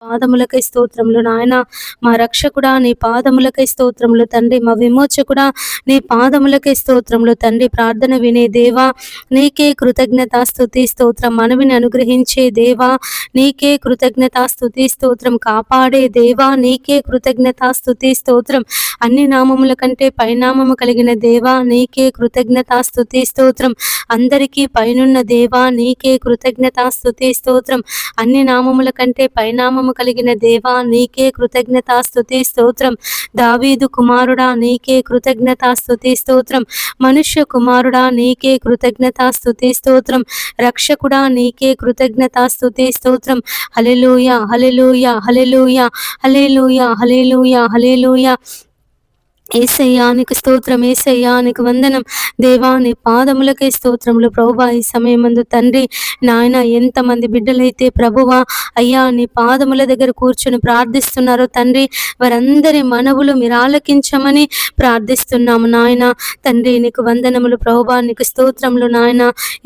పాదములకై స్తోత్రములు నాయన. మా రక్షకుడా నీ పాదములకై స్తోత్రములు తండ్రి. మా విమోచకుడా నీ పాదములకై స్తోత్రములు తండ్రి. ప్రార్థన వినే దేవా నీకే కృతజ్ఞత స్తుతి స్తోత్రం. మనవిని అనుగ్రహించే దేవా నీకే కృతజ్ఞత స్తుతి స్తోత్రం. కాపాడే దేవా నీకే కృతజ్ఞత స్తుతి స్తోత్రం. అన్ని నామముల కంటే పైనామము కలిగిన దేవా నీకే కృతజ్ఞత స్తుతి స్తోత్రం. అందరికీ పైనున్న దేవా నీకే కృతజ్ఞత స్తుతి స్తోత్రం. అన్ని నామముల కంటే పైనామము కలిగిన దేవా నీకే కృతజ్ఞతా స్తుతి స్తోత్రం. దావీదు కుమారుడా నీకే కృతజ్ఞతా స్తుతి స్తోత్రం. మనుష్య కుమారుడా నీకే కృతజ్ఞతా స్తుతి స్తోత్రం. రక్షకుడా నీకే కృతజ్ఞతా స్తుతి స్తోత్రం. హల్లెలూయా హల్లెలూయా హల్లెలూయా హల్లెలూయా హల్లెలూయా హల్లెలూయా. ఏసయ్యా నీకు స్తోత్రం, ఏసయ్యా నీకు వందనం. దేవా నీ పాదములకే స్తోత్రములు ప్రభువా. ఈ సమయమందు తండ్రి నాయన ఎంతమంది బిడ్డలైతే ప్రభువా అయ్యా నీ పాదముల దగ్గర కూర్చొని ప్రార్థిస్తున్నారో తండ్రి, వారందరి మనవులు మీరు ఆలకించమని ప్రార్థిస్తున్నాము నాయన. తండ్రి నీకు వందనములు ప్రభువా, నీకు స్తోత్రములు నాయన.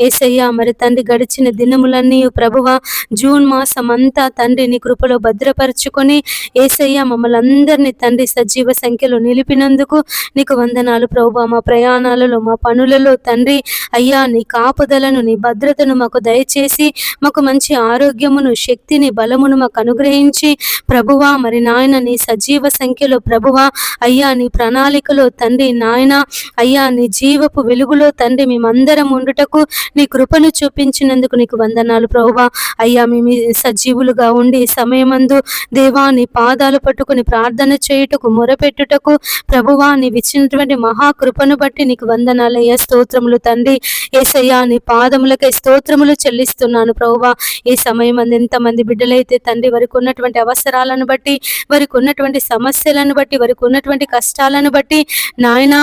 ఏసయ్యా మరి తండ్రి గడిచిన దినములన్నీ ప్రభువా జూన్ మాసం అంతా తండ్రి నీ కృపలో భద్రపరుచుకొని ఏసయ్యా మమ్మల్ని అందరినీ తండ్రి సజీవ సంఖ్యలో నిలిపినందుకు నీకు వందనాలు ప్రభువా. మా ప్రయాణాలలో మా పనులలో తండ్రి అయ్యా నీ కాపుదలను నీ భద్రతను మాకు దయచేసి మాకు మంచి ఆరోగ్యమును శక్తిని బలమును మాకు అనుగ్రహించి ప్రభువా మరి నాయన నీ సజీవ సంఖ్యలో ప్రభువా అయ్యా నీ ప్రణాళికలో తండ్రి నాయన అయ్యా నీ జీవపు వెలుగులో తండ్రి మేమందరం ఉండుటకు నీ కృపను చూపించినందుకు నీకు వందనాలు ప్రభువా. అయ్యా మేము సజీవులుగా ఉండి సమయమందు దేవా నీ పాదాలు పట్టుకుని ప్రార్థన చేయుటకు మొరపెట్టుటకు ప్రభువా నీవిచ్చినటువంటి మహాకృపను బట్టి నీకు వందనాలయ్యా. స్తోత్రములు తండ్రి. యేసయ్యా నీ పాదములకై స్తోత్రములు చెల్లిస్తున్నాను ప్రభువా. ఈ సమయం ఎంతమంది బిడ్డలైతే తండ్రి వారికి ఉన్నటువంటి అవసరాలను బట్టి, వారికి ఉన్నటువంటి సమస్యలను బట్టి, వారికి ఉన్నటువంటి కష్టాలను బట్టి నాయన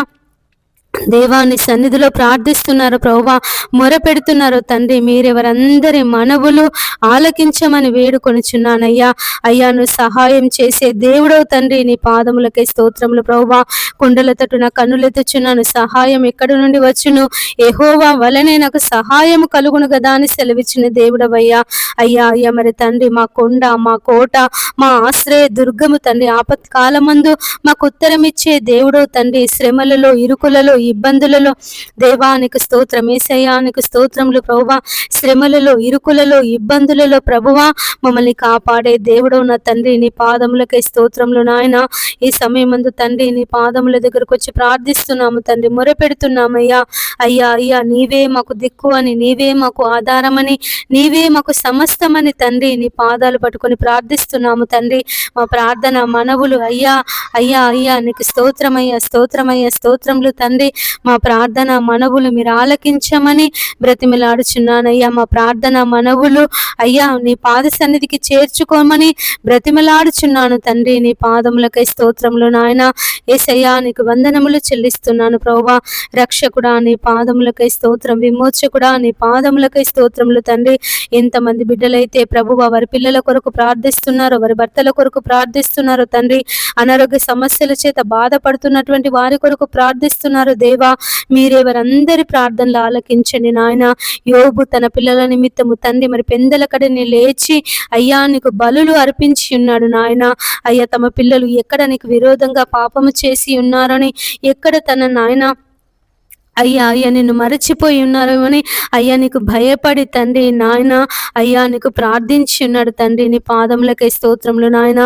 దేవాని సన్నిధిలో ప్రార్థిస్తున్నారు ప్రభువా, మొరపెడుతున్నారు తండ్రి. మీరెవరందరి మనవులు ఆలకించమని వేడుకొనిచున్నానయ్యా. అయ్యా నువ్వు సహాయం చేసే దేవుడవు తండ్రి. నీ పాదములకై స్తోత్రములు ప్రభువా. కుండల తట్టున కన్నులెత్తుచున్నాను, సహాయం ఎక్కడి నుండి వచ్చును? యెహోవా వలనే నాకు సహాయం కలుగును కదా అని సెలవిచ్చిన దేవుడవయ్యా. అయ్యా అయ్యా మరి తండ్రి మా కొండ, మా కోట, మా ఆశ్రయ దుర్గము తండ్రి. ఆపత్కాలమందు మాకు ఉత్తరం ఇచ్చే దేవుడవు తండ్రి. శ్రమలలో, ఇరుకులలో, ఇబ్బందులలో దేవానికి స్తోత్రం, యేసయ్యానికి స్తోత్రములు ప్రభువా. శ్రమలలో, ఇరుకులలో, ఇబ్బందులలో ప్రభువా మమ్మల్ని కాపాడే దేవుడవు నా తండ్రి. నీ పాదములకై స్తోత్రములు నాయన. ఈ సమయమందు తండ్రి నీ పాదముల దగ్గరకు వచ్చి ప్రార్థిస్తున్నాము తండ్రి, మొరపెడుతున్నామయ్యా. అయ్యా అయ్యా నీవే మాకు దిక్కు అని, నీవే మాకు ఆధారమని, నీవే మాకు సమస్తమని తండ్రి నీ పాదాలు పట్టుకొని ప్రార్థిస్తున్నాము తండ్రి. మా ప్రార్థన మనవులు అయ్యా అయ్యా అయ్యా నీకు స్తోత్రమయ్యా, స్తోత్రమయ్యా, స్తోత్రములు తండ్రి. మా ప్రార్థన మనవులు మీరు ఆలకించమని బ్రతిమలాడుచున్నానయ్యా. మా ప్రార్థన మనవులు అయ్యా నీ పాద సన్నిధికి చేర్చుకోమని బ్రతిమలాడుచున్నాను తండ్రి. నీ పాదములకై స్తోత్రములు నాయన. యేసయ్యా నీకు వందనములు చెల్లిస్తున్నాను ప్రభువా. రక్షకుడా నీ పాదములకై స్తోత్రం, విమోచకుడా నీ పాదములకై స్తోత్రములు తండ్రి. ఎంతమంది బిడ్డలైతే ప్రభువా వారి పిల్లల కొరకు ప్రార్థిస్తున్నారో, వారి భర్తల కొరకు ప్రార్థిస్తున్నారో తండ్రి, అనారోగ్య సమస్యల చేత బాధపడుతున్నటువంటి వారి కొరకు ప్రార్థిస్తున్నారు దేవా. మీరే వారందరి ప్రార్థనలు ఆలకించండి నాయన. యోబు తన పిల్లల నిమిత్తము తండ్రి మరి పెందల కడని లేచి అయ్యా నీకు బలులు అర్పించి ఉన్నాడు నాయన. అయ్యా తమ పిల్లలు ఎక్కడ నీకు విరోధంగా పాపము చేసి ఉన్నారని, ఎక్కడ తన నాయన అయ్యా అయ్యా నిన్ను మరచిపోయి ఉన్నారేమని అయ్యా నీకు భయపడి తండ్రి నాయన అయ్యా నీకు ప్రార్థించి ఉన్నాడు తండ్రి. నీ పాదములకై స్తోత్రములు నాయన.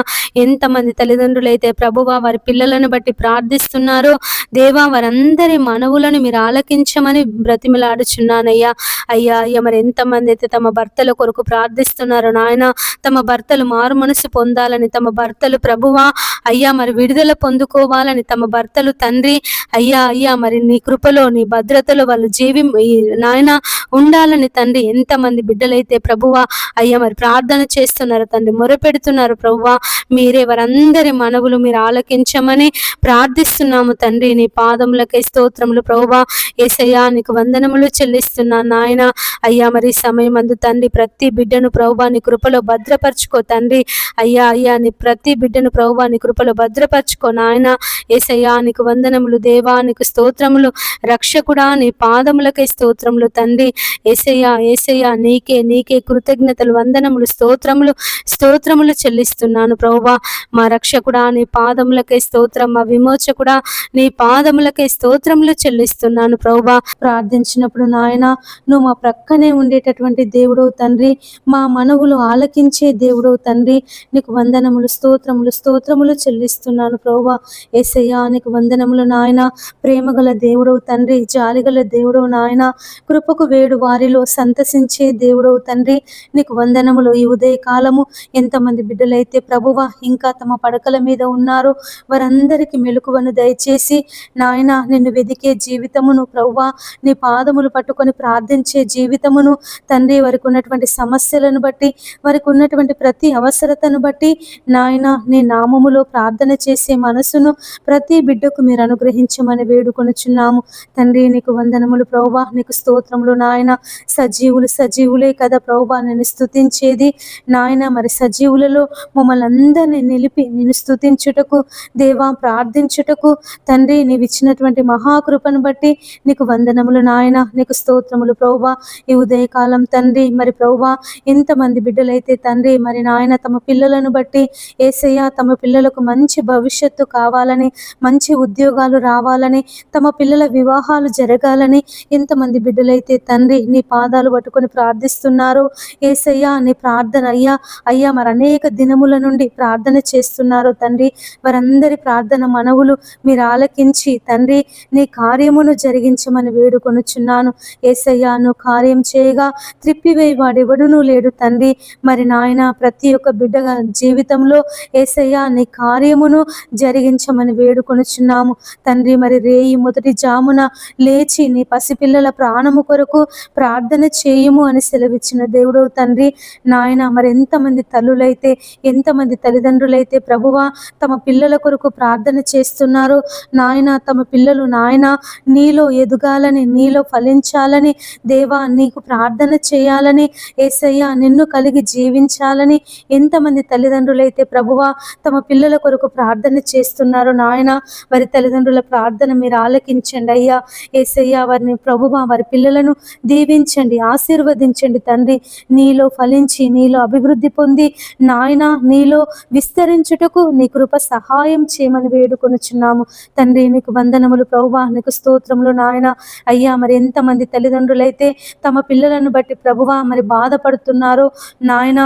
ఎంతమంది తల్లిదండ్రులైతే ప్రభువా వారి పిల్లలను బట్టి ప్రార్థిస్తున్నారో దేవా వారందరి మనవులను మీరు ఆలకించమని బ్రతిమలాడుచున్నానయ్యా. అయ్యా అయ్యా మరి ఎంతమంది అయితే తమ భర్తల కొరకు ప్రార్థిస్తున్నారో నాయన, తమ భర్తలు మారు మనసు పొందాలని, తమ భర్తలు ప్రభువా అయ్యా మరి విడుదల పొందుకోవాలని, తమ భర్తలు తండ్రి అయ్యా అయ్యా మరి నీ కృపలో నీ భద్రతలో వాళ్ళు నాయన ఉండాలని తండ్రి. ఎంతమంది బిడ్డలైతే ప్రభువా అయ్యా మరి ప్రార్థన చేస్తున్నారు తండ్రి, మొరపెడుతున్నారు ప్రభువా. మీరే వారందరి మనవులు మీరు ఆలకించమని ప్రార్థిస్తున్నాము తండ్రి. నీ పాదములకై స్తోత్రములు ప్రభువా. యేసయ్యా నీకు వందనములు చెల్లిస్తున్నాను నాయన. అయ్యా మరి సమయమందు తండ్రి ప్రతి బిడ్డను ప్రభువా నీ కృపలో భద్రపరచుకో తండ్రి. అయ్యా అయ్యా నీ ప్రతి బిడ్డను ప్రభువా నీ కృపలో భద్రపరచుకో నాయన. యేసయ్యా నీకు వందనములు దేవా, నీకు స్తోత్రములు. రక్ష రక్షకుడా నీ పాదములకై స్తోత్రములు తండ్రి. యేసయ్యా యేసయ్యా నీకే కృతజ్ఞతలు, వందనములు, స్తోత్రములు చెల్లిస్తున్నాను ప్రభువా. మా రక్షకుడా నీ పాదములకై స్తోత్రం, మా విమోచకుడా నీ పాదములకై స్తోత్రములు చెల్లిస్తున్నాను ప్రభువా. ప్రార్థించినప్పుడు నాయన నువ్వు మా ప్రక్కనే ఉండేటటువంటి దేవుడవు తండ్రి, మా మనవులు ఆలకించే దేవుడవు తండ్రి. నీకు వందనములు, స్తోత్రములు చెల్లిస్తున్నాను ప్రభువా. యేసయ్యా నీకు వందనములు నాయన. ప్రేమగల దేవుడవు తండ్రి, జాలిగల దేవుడవు నాయన, కృపకు వేడు వారిలో సంతసించే దేవుడవు తండ్రి. నీకు వందనములు. ఈ ఉదయ కాలము ఎంతమంది బిడ్డలైతే ప్రభువా ఇంకా తమ పడకల మీద ఉన్నారో వారందరికీ మెలకువను దయచేసి నాయన నిన్ను వెదికే జీవితమును ప్రభువా, నీ పాదములు పట్టుకొని ప్రార్థించే జీవితమును తండ్రి, వారికి ఉన్నటువంటి సమస్యలను బట్టి, వారికి ఉన్నటువంటి ప్రతి అవసరతను బట్టి నాయన నీ నామములో ప్రార్థన చేసే మనసును ప్రతి బిడ్డకు మీరు అనుగ్రహించమని వేడుకొనుచున్నాము తండ్రి. నీకు వందనములు ప్రభువా, నీకు స్తోత్రములు నాయన. సజీవులే కదా ప్రభువా నేను స్తుతించేది నాయన. మరి సజీవులలో మమ్మల్ని అందరినీ నిలిపి నేను స్తుతించుటకు దేవా, ప్రార్థించుటకు తండ్రి నీవు ఇచ్చినటువంటి మహాకృపను బట్టి నీకు వందనములు నాయన. నీకు స్తోత్రములు ప్రభువా. ఈ ఉదయకాలం తండ్రి మరి ప్రభువా ఎంతమంది బిడ్డలైతే తండ్రి మరి నాయన తమ పిల్లలను బట్టి యేసయ్య తమ పిల్లలకు మంచి భవిష్యత్తు కావాలని, మంచి ఉద్యోగాలు రావాలని, తమ పిల్లల వివాహాలు జరగాలని ఎంతమంది బిడ్డలైతే తండ్రి నీ పాదాలు పట్టుకొని ప్రార్థిస్తున్నారు యేసయ్య. నీ ప్రార్థన అయ్యా మరి అనేక దినముల నుండి ప్రార్థన చేస్తున్నారు తండ్రి. వారందరి ప్రార్థన మనవులు మీరు ఆలకించి తండ్రి నీ కార్యమును జరిగించమని వేడుకొనుచున్నాను యేసయ్య. నువ్వు కార్యం చేయగా త్రిప్పివేయి వాడెవడునూ లేడు తండ్రి. మరి నాయన ప్రతి ఒక్క బిడ్డ జీవితంలో యేసయ్య నీ కార్యమును జరిగించమని వేడుకొనుచున్నాము తండ్రి. మరి రేయి మొదటి జామున లేచి నీ పసిపిల్లల ప్రాణము కొరకు ప్రార్థన చేయుము అని సెలవిచ్చిన దేవుడు తండ్రి నాయన. మరి ఎంతమంది తల్లులైతే, ఎంతమంది తల్లిదండ్రులైతే ప్రభువా తమ పిల్లల కొరకు ప్రార్థన చేస్తున్నారు నాయన. తమ పిల్లలు నాయన నీలో ఎదగాలని, నీలో ఫలించాలని దేవా, నీకు ప్రార్థన చేయాలని యేసయ్య, నిన్ను కలిగి జీవించాలని ఎంతమంది తల్లిదండ్రులైతే ప్రభువా తమ పిల్లల కొరకు ప్రార్థన చేస్తున్నారు నాయన. వారి తల్లిదండ్రుల ప్రార్థన మీరు ఆలకించండి అయ్యా యేసయ్య. వారిని ప్రభువా వారి పిల్లలను దీవించండి, ఆశీర్వదించండి తండ్రి. నీలో ఫలించి, నీలో అభివృద్ధి పొంది నాయన నీలో విస్తరించుటకు నీ కృప సహాయం చేయమని వేడుకొనుచున్నాము తండ్రి. నీకు వందనములు ప్రభువా, నీకు స్తోత్రములు నాయన. అయ్యా మరి ఎంతమంది తల్లిదండ్రులైతే తమ పిల్లలను బట్టి ప్రభువా మరి బాధపడుతున్నారో నాయన.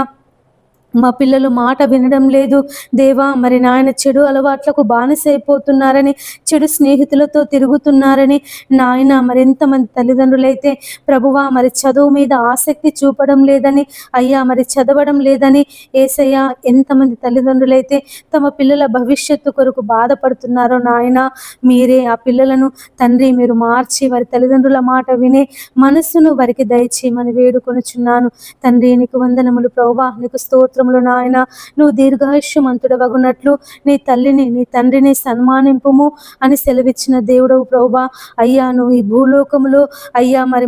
మా పిల్లలు మాట వినడం లేదు దేవా, మరి నాయన చెడు అలవాట్లకు బానిసైపోతున్నారని, చెడు స్నేహితులతో తిరుగుతున్నారని నాయన. మరి ఎంతమంది తల్లిదండ్రులైతే ప్రభువా మరి చదువు మీద ఆసక్తి చూపడం లేదని, అయ్యా మరి చదవడం లేదని యేసయ్య, ఎంతమంది తల్లిదండ్రులైతే తమ పిల్లల భవిష్యత్తు కొరకు బాధపడుతున్నారో నాయన. మీరే ఆ పిల్లలను తండ్రి మీరు మార్చి వారి తల్లిదండ్రుల మాట వినే మనస్సును వారికి దయచేయమని వేడుకొనుచున్నాను తండ్రి. నీకు వందనములు ప్రభువా, నీకు స్తోత్రం నాయన. నువ్వు దీర్ఘాయుష్యమంతుడవగునట్లు నీ తల్లిని నీ తండ్రిని సన్మానింపుము అని సెలవిచ్చిన దేవుడవు ప్రభువా. అయ్యా నువ్వు ఈ భూలోకములో అయ్యా మరి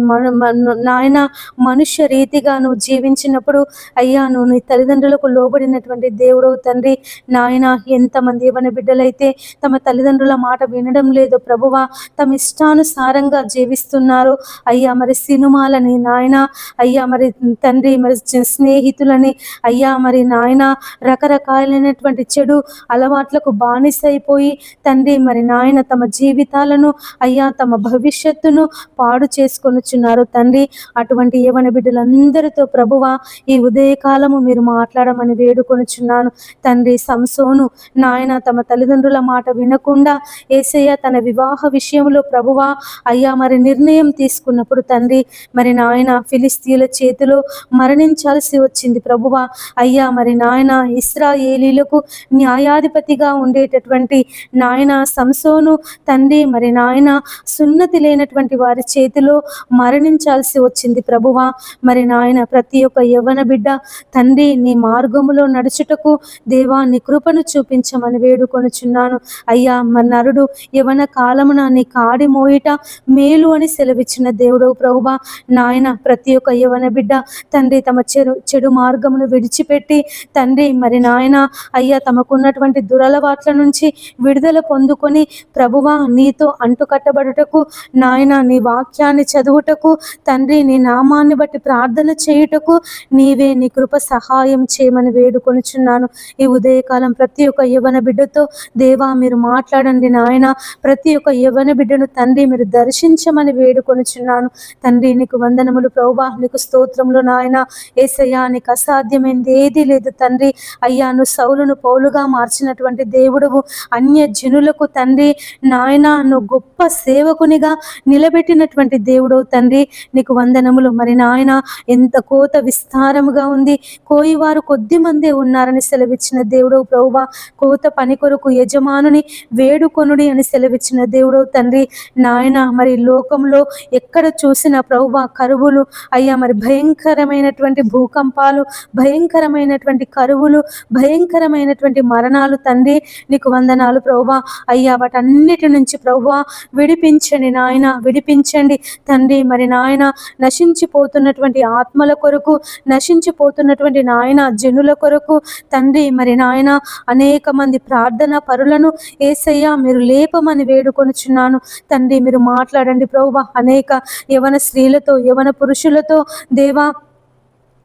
నాయన మనుష్య రీతిగా నువ్వు జీవించినప్పుడు అయ్యా నువ్వు నీ తల్లిదండ్రులకు లోబడినటువంటి దేవుడవు తండ్రి నాయన. ఎంతమంది యవ్వన బిడ్డలైతే తమ తల్లిదండ్రుల మాట వినడం లేదు ప్రభువా, తమ ఇష్టానుసారంగా జీవిస్తున్నారు అయ్యా. మరి సినిమాలని నాయన, అయ్యా మరి తండ్రి మరి స్నేహితులని అయ్యా మరి నాయన రకరకాలైనటువంటి చెడు అలవాట్లకు బానిసైపోయి తండ్రి మరి నాయన తమ జీవితాలను అయ్యా తమ భవిష్యత్తును పాడు చేసుకొనుచున్నారు తండ్రి. అటువంటి యవ్వన బిడ్డలందరితో ప్రభువా ఈ ఉదయకాలము మీరు మాట్లాడమని వేడుకొనుచున్నాను తండ్రి. సంసోను నాయన తమ తల్లిదండ్రుల మాట వినకుండా యేసయ్య తన వివాహ విషయంలో ప్రభువా అయ్యా మరి నిర్ణయం తీసుకున్నప్పుడు తండ్రి మరి నాయన ఫిలిస్తీయుల చేతిలో మరణించాల్సి వచ్చింది ప్రభువా అయ్యా. మరి నాయన ఇశ్రాయేలీలకు న్యాయాధిపతిగా ఉండేటటువంటి నాయన సంసోను తండ్రి మరి నాయన సున్నతి లేనటువంటి వారి చేతిలో మరణించాల్సి వచ్చింది ప్రభువా. మరి నాయన ప్రతి ఒక్క యవ్వన బిడ్డ తండ్రి నీ మార్గములో నడుచుటకు దేవా నీ కృపను చూపించమని వేడుకొనుచున్నాను అయ్యా. మరి నరుడు యవ్వన కాలమున నీ కాడి మోయిట మేలు అని సెలవిచ్చిన దేవుడవు ప్రభువా నాయన. ప్రతి ఒక్క యవ్వన బిడ్డ తండ్రి తమ చెడు మార్గమును విడిచిపెట్టి విడిచిపెట్టి తండ్రి మరి నాయన అయ్యా తమకున్నటువంటి దురలవాట్ల నుంచి విడుదల పొందుకొని ప్రభువా నీతో అంటుకట్టబడుటకు నాయన నీ వాక్యాన్ని చదువుటకు తండ్రి నీ నామాన్ని బట్టి ప్రార్థన చేయుటకు నీవే నీ కృప సహాయం చేయమని వేడుకొనుచున్నాను. ఈ ఉదయకాలం ప్రతి ఒక్క యవ్వన బిడ్డతో దేవా మీరు మాట్లాడండి నాయన. ప్రతి ఒక్క యవ్వన బిడ్డను తండ్రి మీరు దర్శించమని వేడుకొనుచున్నాను. తండ్రి నీకు వందనములు ప్రభువా, నీకు స్తోత్రములు నాయన. యేసయ్యా నీకు అసాధ్యమైనది ఏదీ లేదు తండ్రి. అయ్యా నువ్వు సౌలును పౌలుగా మార్చినటువంటి దేవుడువు. అన్య జనులకు తండ్రి నాయన నువ్వు గొప్ప సేవకునిగా నిలబెట్టినటువంటి దేవుడు తండ్రి. నీకు వందనములు. మరి నాయన ఎంత కోత విస్తారముగా ఉంది, కోయివారు కొద్ది మందే ఉన్నారని సెలవిచ్చిన దేవుడు ప్రభువా. కోత పని కొరకు యజమానుని వేడుకొనుడి అని సెలవిచ్చిన దేవుడు తండ్రి నాయన. మరి లోకంలో ఎక్కడ చూసిన ప్రభువా కరువులు అయ్యా, మరి భయంకరమైనటువంటి భూకంపాలు, భయంకరమైనటువంటి కరువులు, భయంకరమైనటువంటి మరణాలు తండ్రి. నీకు వందనాలు ప్రభువా. అయ్యా వాటన్నిటి నుంచి ప్రభువా విడిపించండి నాయన, విడిపించండి తండ్రి. మరి నాయన నశించిపోతున్నటువంటి ఆత్మల కొరకు, నశించిపోతున్నటువంటి నాయన జనుల కొరకు తండ్రి మరి నాయన అనేక మంది ప్రార్థన పరులను యేసయ్యా మీరు లేపమని వేడుకొనుచున్నాను తండ్రి. మీరు మాట్లాడండి ప్రభువా. అనేక యవన స్త్రీలతో, యవన పురుషులతో దేవా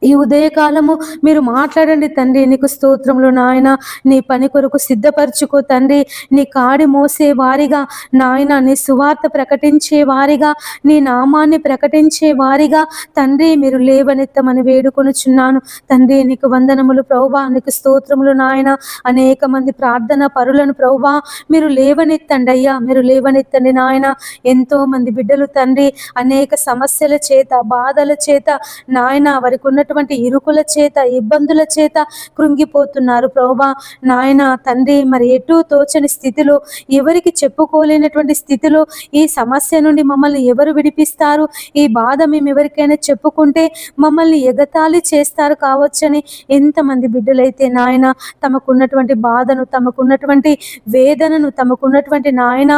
ఈ ఉదయకాలము మీరు మాట్లాడండి తండ్రి. నీకు స్తోత్రములు నాయన. నీ పని కొరకు సిద్ధపరచుకో తండ్రి. నీ కాడి మోసే వారిగా నాయన, నీ సువార్త ప్రకటించే వారిగా, నీ నామాన్ని ప్రకటించే వారిగా తండ్రి మీరు లేవనెత్తమని వేడుకొనుచున్నాను తండ్రి. నీకు వందనములు ప్రభువా, నీకు స్తోత్రములు నాయన. అనేక మంది ప్రార్థన పరులను ప్రభువా మీరు లేవనెత్తండి అయ్యా, మీరు లేవనెత్తండి నాయన. ఎంతో మంది బిడ్డలు తండ్రి అనేక సమస్యల చేత, బాధల చేత నాయన, వారికి ఉన్నటువంటి ఇరుకుల చేత, ఇబ్బందుల చేత కృంగిపోతున్నారు ప్రభువా నాయన తండ్రి. మరి ఎటు తోచని స్థితిలో, ఎవరికి చెప్పుకోలేనటువంటి స్థితిలో ఈ సమస్య నుండి మమ్మల్ని ఎవరు విడిపిస్తారు, ఈ బాధ మేము ఎవరికైనా చెప్పుకుంటే మమ్మల్ని ఎగతాళి చేస్తారు కావచ్చని ఎంతమంది బిడ్డలైతే నాయన తమకున్నటువంటి బాధను, తమకున్నటువంటి వేదనను, తమకున్నటువంటి నాయన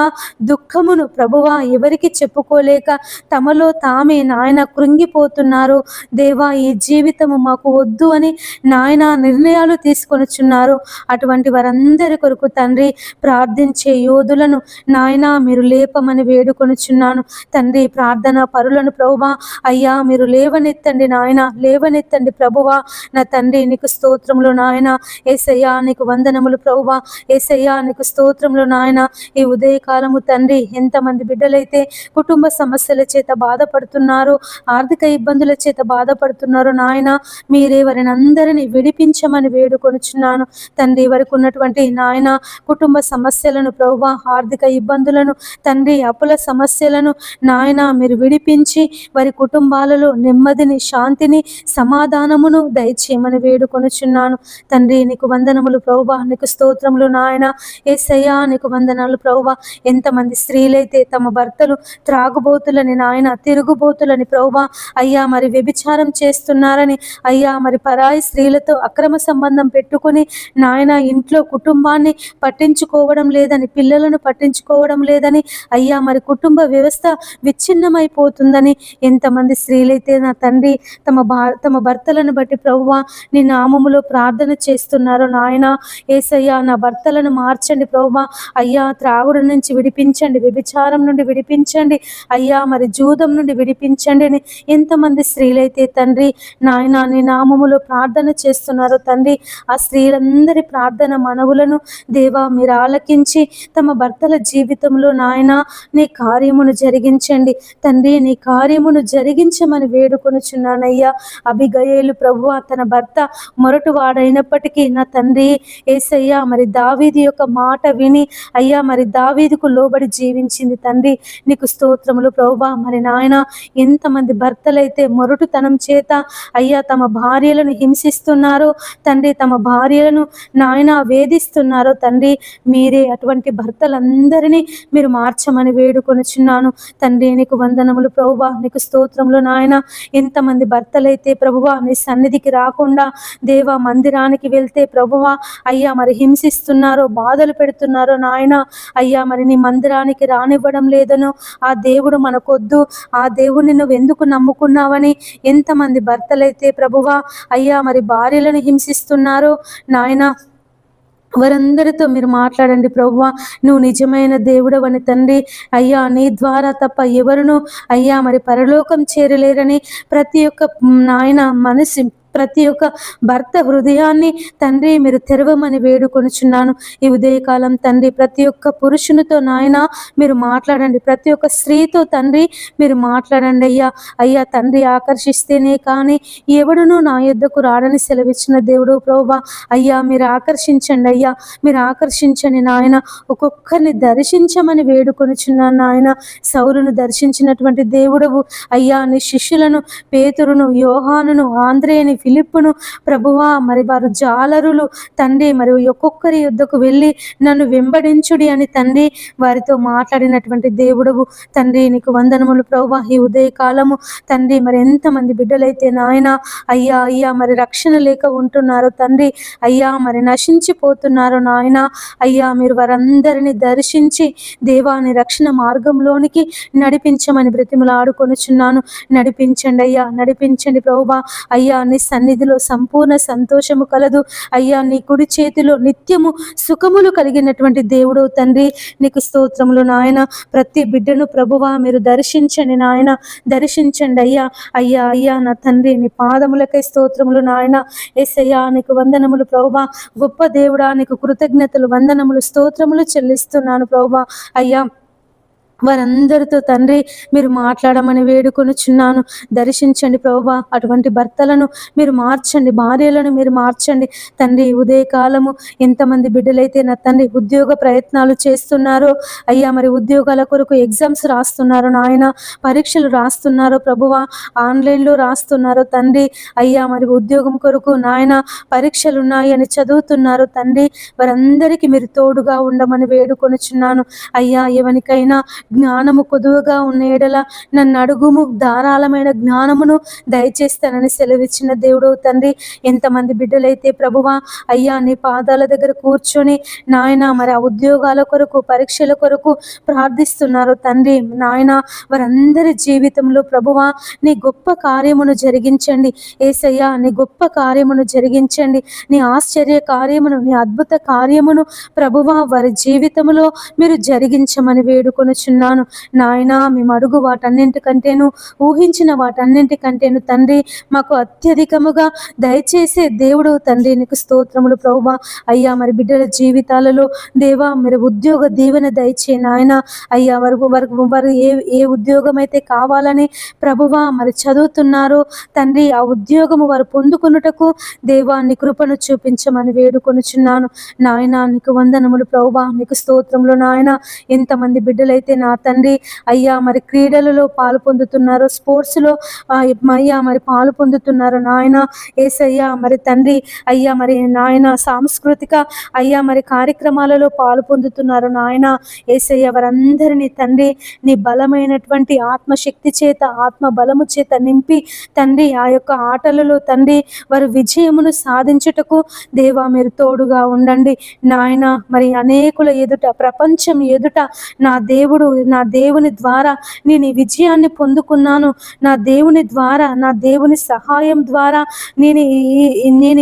దుఃఖమును ప్రభువా ఎవరికి చెప్పుకోలేక తమలో తామే నాయన కృంగిపోతున్నారు దేవా. ఈ జీవితము మాకు వద్దు అని నాయన నిర్ణయాలు తీసుకొనిచున్నారు. అటువంటి వారందరి కొరకు తండ్రి ప్రార్థించే యోధులను నాయన మీరు లేపమని వేడుకొనుచున్నాను తండ్రి. ప్రార్థన పరులను ప్రభువా అయ్యా మీరు లేవనెత్తండి నాయన, లేవనెత్తండి ప్రభువా నా తండ్రి. నీకు స్తోత్రములు నాయన. యేసయ్యా నీకు వందనములు ప్రభువా. యేసయ్యా నీకు స్తోత్రములు నాయన. ఈ ఉదయకాలము తండ్రి ఎంతమంది బిడ్డలైతే కుటుంబ సమస్యల చేత బాధపడుతున్నారు, ఆర్థిక ఇబ్బందుల చేత బాధపడుతున్నారు నాయన, మీరే వారిని అందరినీ విడిపించమని వేడుకొనుచున్నాను తండ్రి. వారికి ఉన్నటువంటి నాయన కుటుంబ సమస్యలను ప్రభువా, ఆర్థిక ఇబ్బందులను తండ్రి, అప్పుల సమస్యలను నాయన మీరు విడిపించి వారి కుటుంబాలలో నెమ్మదిని, శాంతిని, సమాధానమును దయచేయమని వేడుకొనుచున్నాను తండ్రి. నీకు వందనములు ప్రభువా, నీకు స్తోత్రములు నాయన. యేసయ్యా నీకు వందనాలు ప్రభువా. ఎంతమంది స్త్రీలైతే తమ భర్తలు త్రాగుబోతులని నాయన, తిరుగుబోతులని ప్రభువా అయ్యా మరి వ్యభిచారం చేస్తున్నారని అయ్యా, మరి పరాయి స్త్రీలతో అక్రమ సంబంధం పెట్టుకుని నాయన ఇంట్లో కుటుంబాన్ని పట్టించుకోవడం లేదని, పిల్లలను పట్టించుకోవడం లేదని అయ్యా, మరి కుటుంబ వ్యవస్థ విచ్ఛిన్నమైపోతుందని ఎంతమంది స్త్రీలైతే నా తండ్రి తమ భర్తలను బట్టి ప్రభువా నీ నామములో ప్రార్థన చేస్తున్నారో నాయన. యేసయ్యా నా భర్తలను మార్చండి ప్రభువా అయ్యా, త్రాగుడు నుంచి విడిపించండి, వ్యభిచారం నుండి విడిపించండి అయ్యా, మరి జూదం నుండి విడిపించండి అని ఎంతమంది స్త్రీలైతే తండ్రి నాయన నీ నామములో ప్రార్థన చేస్తున్నారో తండ్రి. ఆ స్త్రీలందరి ప్రార్థన మనవులను దేవా మీరు ఆలకించి తమ భర్తల జీవితంలో నాయన నీ కార్యమును జరిగించండి తండ్రి. నీ కార్యమును జరిగించమని వేడుకొనుచున్నానయ్యా. అబిగయేలు ప్రభువా తన భర్త మొరటు వాడైనప్పటికీ నా తండ్రి యేసయ్యా మరి దావీదు యొక్క మాట విని అయ్యా మరి దావీదుకు లోబడి జీవించింది తండ్రి. నీకు స్తోత్రములు ప్రభువా. మరి నాయన ఎంతమంది భర్తలైతే మొరటుతనం చేత అయ్యా తమ భార్యలను హింసిస్తున్నారో తండ్రి, తమ భార్యలను నాయన వేధిస్తున్నారో తండ్రి, మీరే అటువంటి భర్తలందరినీ మీరు మార్చమని వేడుకొనుచున్నాను తండ్రి. నీకు వందనములు ప్రభువా, నీకు స్తోత్రములు నాయన. ఎంతమంది భర్తలైతే ప్రభువా నీ సన్నిధికి రాకుండా దేవా మందిరానికి వెళ్తే ప్రభువా అయ్యా మరి హింసిస్తున్నారో, బాధలు పెడుతున్నారో నాయన అయ్యా, మరి నీ మందిరానికి రానివ్వడం లేదను, ఆ దేవుడు మనకొద్దు, ఆ దేవుడిని నువ్వు ఎందుకు నమ్ముకున్నావని ఎంతమంది భర్తలైతే బిడ్డలైతే ప్రభువా అయ్యా మరి భార్యలను హింసిస్తున్నారో నాయన వారందరితో మీరు మాట్లాడండి ప్రభువా. నువ్వు నిజమైన దేవుడవని తండ్రి అయ్యా, నీ ద్వారా తప్ప ఎవరును అయ్యా మరి పరలోకం చేరలేరని ప్రతి ఒక్క నాయన మనసు ప్రతి ఒక్క భర్త హృదయాన్ని తండ్రి మీరు తెరవమని వేడుకొనుచున్నాను ఈ ఉదయకాలం తండ్రి. ప్రతి ఒక్క పురుషునితో నాయన మీరు మాట్లాడండి, ప్రతి ఒక్క స్త్రీతో తండ్రి మీరు మాట్లాడండి అయ్యా. అయ్యా తండ్రి ఆకర్షిస్తేనే కానీ ఎవడును నా యొద్దకు రాడని సెలవిచ్చిన దేవుడు ప్రభువా. అయ్యా మీరు ఆకర్షించండి అయ్యా, మీరు ఆకర్షించండి నాయన. ఒక్కొక్కరిని దర్శించమని వేడుకొనుచున్నాను నాయన. సౌలును దర్శించినటువంటి దేవుడవు అయ్యా, నీ శిష్యులను పేతురును, యోహానును, ఆంద్రేయని, ఫిలిప్పును ప్రభువా మరి వారు జాలరులు తండ్రి, మరి ఒక్కొక్కరి యుద్ధకు వెళ్ళి నన్ను వెంబడించుడి అని తండ్రి వారితో మాట్లాడినటువంటి దేవుడవు తండ్రి. నీకు వందనములు ప్రభువా. ఈ ఉదయకాలము తండ్రి మరి ఎంతమంది బిడ్డలైతే నాయన అయ్యా అయ్యా మరి రక్షణ లేక ఉంటున్నారు తండ్రి, అయ్యా మరి నశించిపోతున్నారు నాయన. అయ్యా మీరు వారందరినీ దర్శించి దేవాని రక్షణ మార్గంలోనికి నడిపించమని బ్రతిమలాడుకొనుచున్నాను. నడిపించండి అయ్యా, నడిపించండి ప్రభువా. అయ్యా నీ సన్నిధిలో సంపూర్ణ సంతోషము కలదు అయ్యా. నీ కుడి చేతిలో నిత్యము సుఖములు కలిగినటువంటి దేవుడు తండ్రి. నీకు స్తోత్రములు నాయన. ప్రతి బిడ్డను ప్రభువా మీరు దర్శించండి నాయన, దర్శించండి అయ్యా. అయ్యా అయ్యా నా తండ్రి, నీ పాదములకై స్తోత్రములు నాయన. యేసయ్యా నీకు వందనములు ప్రభువా. గొప్ప దేవుడా నీకు కృతజ్ఞతలు, వందనములు, స్తోత్రములు చెల్లిస్తున్నాను ప్రభువా. అయ్యా వారందరితో తండ్రి మీరు మాట్లాడమని వేడుకొనుచున్నాను. దర్శించండి ప్రభువా. అటువంటి భర్తలను మీరు మార్చండి, భార్యలను మీరు మార్చండి తండ్రి. ఉదయకాలము ఎంతమంది బిడ్డలైతే నా తండ్రి ఉద్యోగ ప్రయత్నాలు చేస్తున్నారో అయ్యా, మరి ఉద్యోగాల కొరకు ఎగ్జామ్స్ రాస్తున్నారు నాయన, పరీక్షలు రాస్తున్నారో ప్రభువా, ఆన్లైన్లో రాస్తున్నారో తండ్రి. అయ్యా మరి ఉద్యోగం కొరకు నాయన పరీక్షలు ఉన్నాయి అని చదువుతున్నారు తండ్రి. వారందరికీ మీరు తోడుగా ఉండమని వేడుకొనుచున్నాను అయ్యా. ఎవరికైనా జ్ఞానము కొదువుగా ఉన్న ఎడల నన్ను అడుగుము, ధారాళమైన జ్ఞానమును దయచేస్తానని సెలవిచ్చిన దేవుడు తండ్రి. ఎంతమంది బిడ్డలైతే ప్రభువా అయ్యా నీ పాదాల దగ్గర కూర్చొని నాయన మరి ఆ ఉద్యోగాల కొరకు, పరీక్షల కొరకు ప్రార్థిస్తున్నారు తండ్రి నాయన. వారందరి జీవితంలో ప్రభువా నీ గొప్ప కార్యమును జరిగించండి యేసయ్యా. నీ గొప్ప కార్యమును జరిగించండి, నీ ఆశ్చర్య కార్యమును, నీ అద్భుత కార్యమును ప్రభువా వారి జీవితంలో మీరు జరిగించమని వేడుకొనుచున్నాను నాయన. మేము అడుగు వాటన్నింటికంటేను, ఊహించిన వాటన్నింటికంటేను తండ్రి మాకు అత్యధికముగా దయచేసే దేవుడు తండ్రి. నీకు స్తోత్రములు ప్రభువా. అయ్యా మరి బిడ్డల జీవితాలలో దేవా మీరు ఉద్యోగ దీవెన దయచే నాయన. అయ్యా వారు ఏ ఉద్యోగం అయితే కావాలని ప్రభువా మరి చదువుతున్నారో తండ్రి, ఆ ఉద్యోగము వారు పొందుకొనుటకు దేవా నీ కృపను చూపించమని వేడుకొనుచున్నాను నాయన. నీకు వందనములు ప్రభువా. నీకు స్తోత్రములు నాయన. ఎంతమంది బిడ్డలైతే నా తండ్రి అయ్యా మరి క్రీడలలో పాలు పొందుతున్నారు, స్పోర్ట్స్లో అయ్యా మరి పాలు పొందుతున్నారు నాయన. యేసయ్యా మరి తండ్రి అయ్యా మరి నాయన సాంస్కృతిక అయ్యా మరి కార్యక్రమాలలో పాలు పొందుతున్నారు నాయన. యేసయ్య వారందరినీ తండ్రి నీ బలమైనటువంటి ఆత్మశక్తి చేత, ఆత్మ బలము చేత నింపి తండ్రి ఆ యొక్క ఆటలలో తండ్రి వారు విజయమును సాధించుటకు దేవా మీరు తోడుగా ఉండండి నాయన. మరి అనేకుల ఎదుట, ప్రపంచం ఎదుట నా దేవుని ద్వారా నేను ఈ విజయాన్ని పొందుకున్నాను, నా దేవుని ద్వారా, నా దేవుని సహాయం ద్వారా నేను